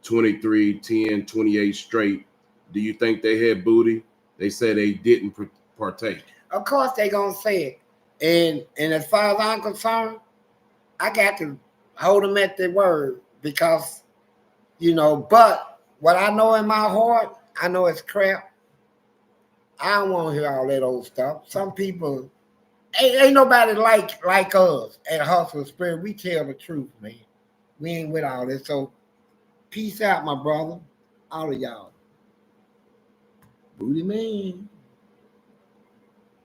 23, 10, 28 straight. Do you think they had booty? They said they didn't partake. Of course they going to say it. And as far as I'm concerned, I got to hold them at their word because, you know, but what I know in my heart, I know it's crap. I don't want to hear all that old stuff. Some people, ain't nobody like us at Hustle Spirit. We tell the truth, man. We ain't with all this. So peace out, my brother. All of y'all. Booty man.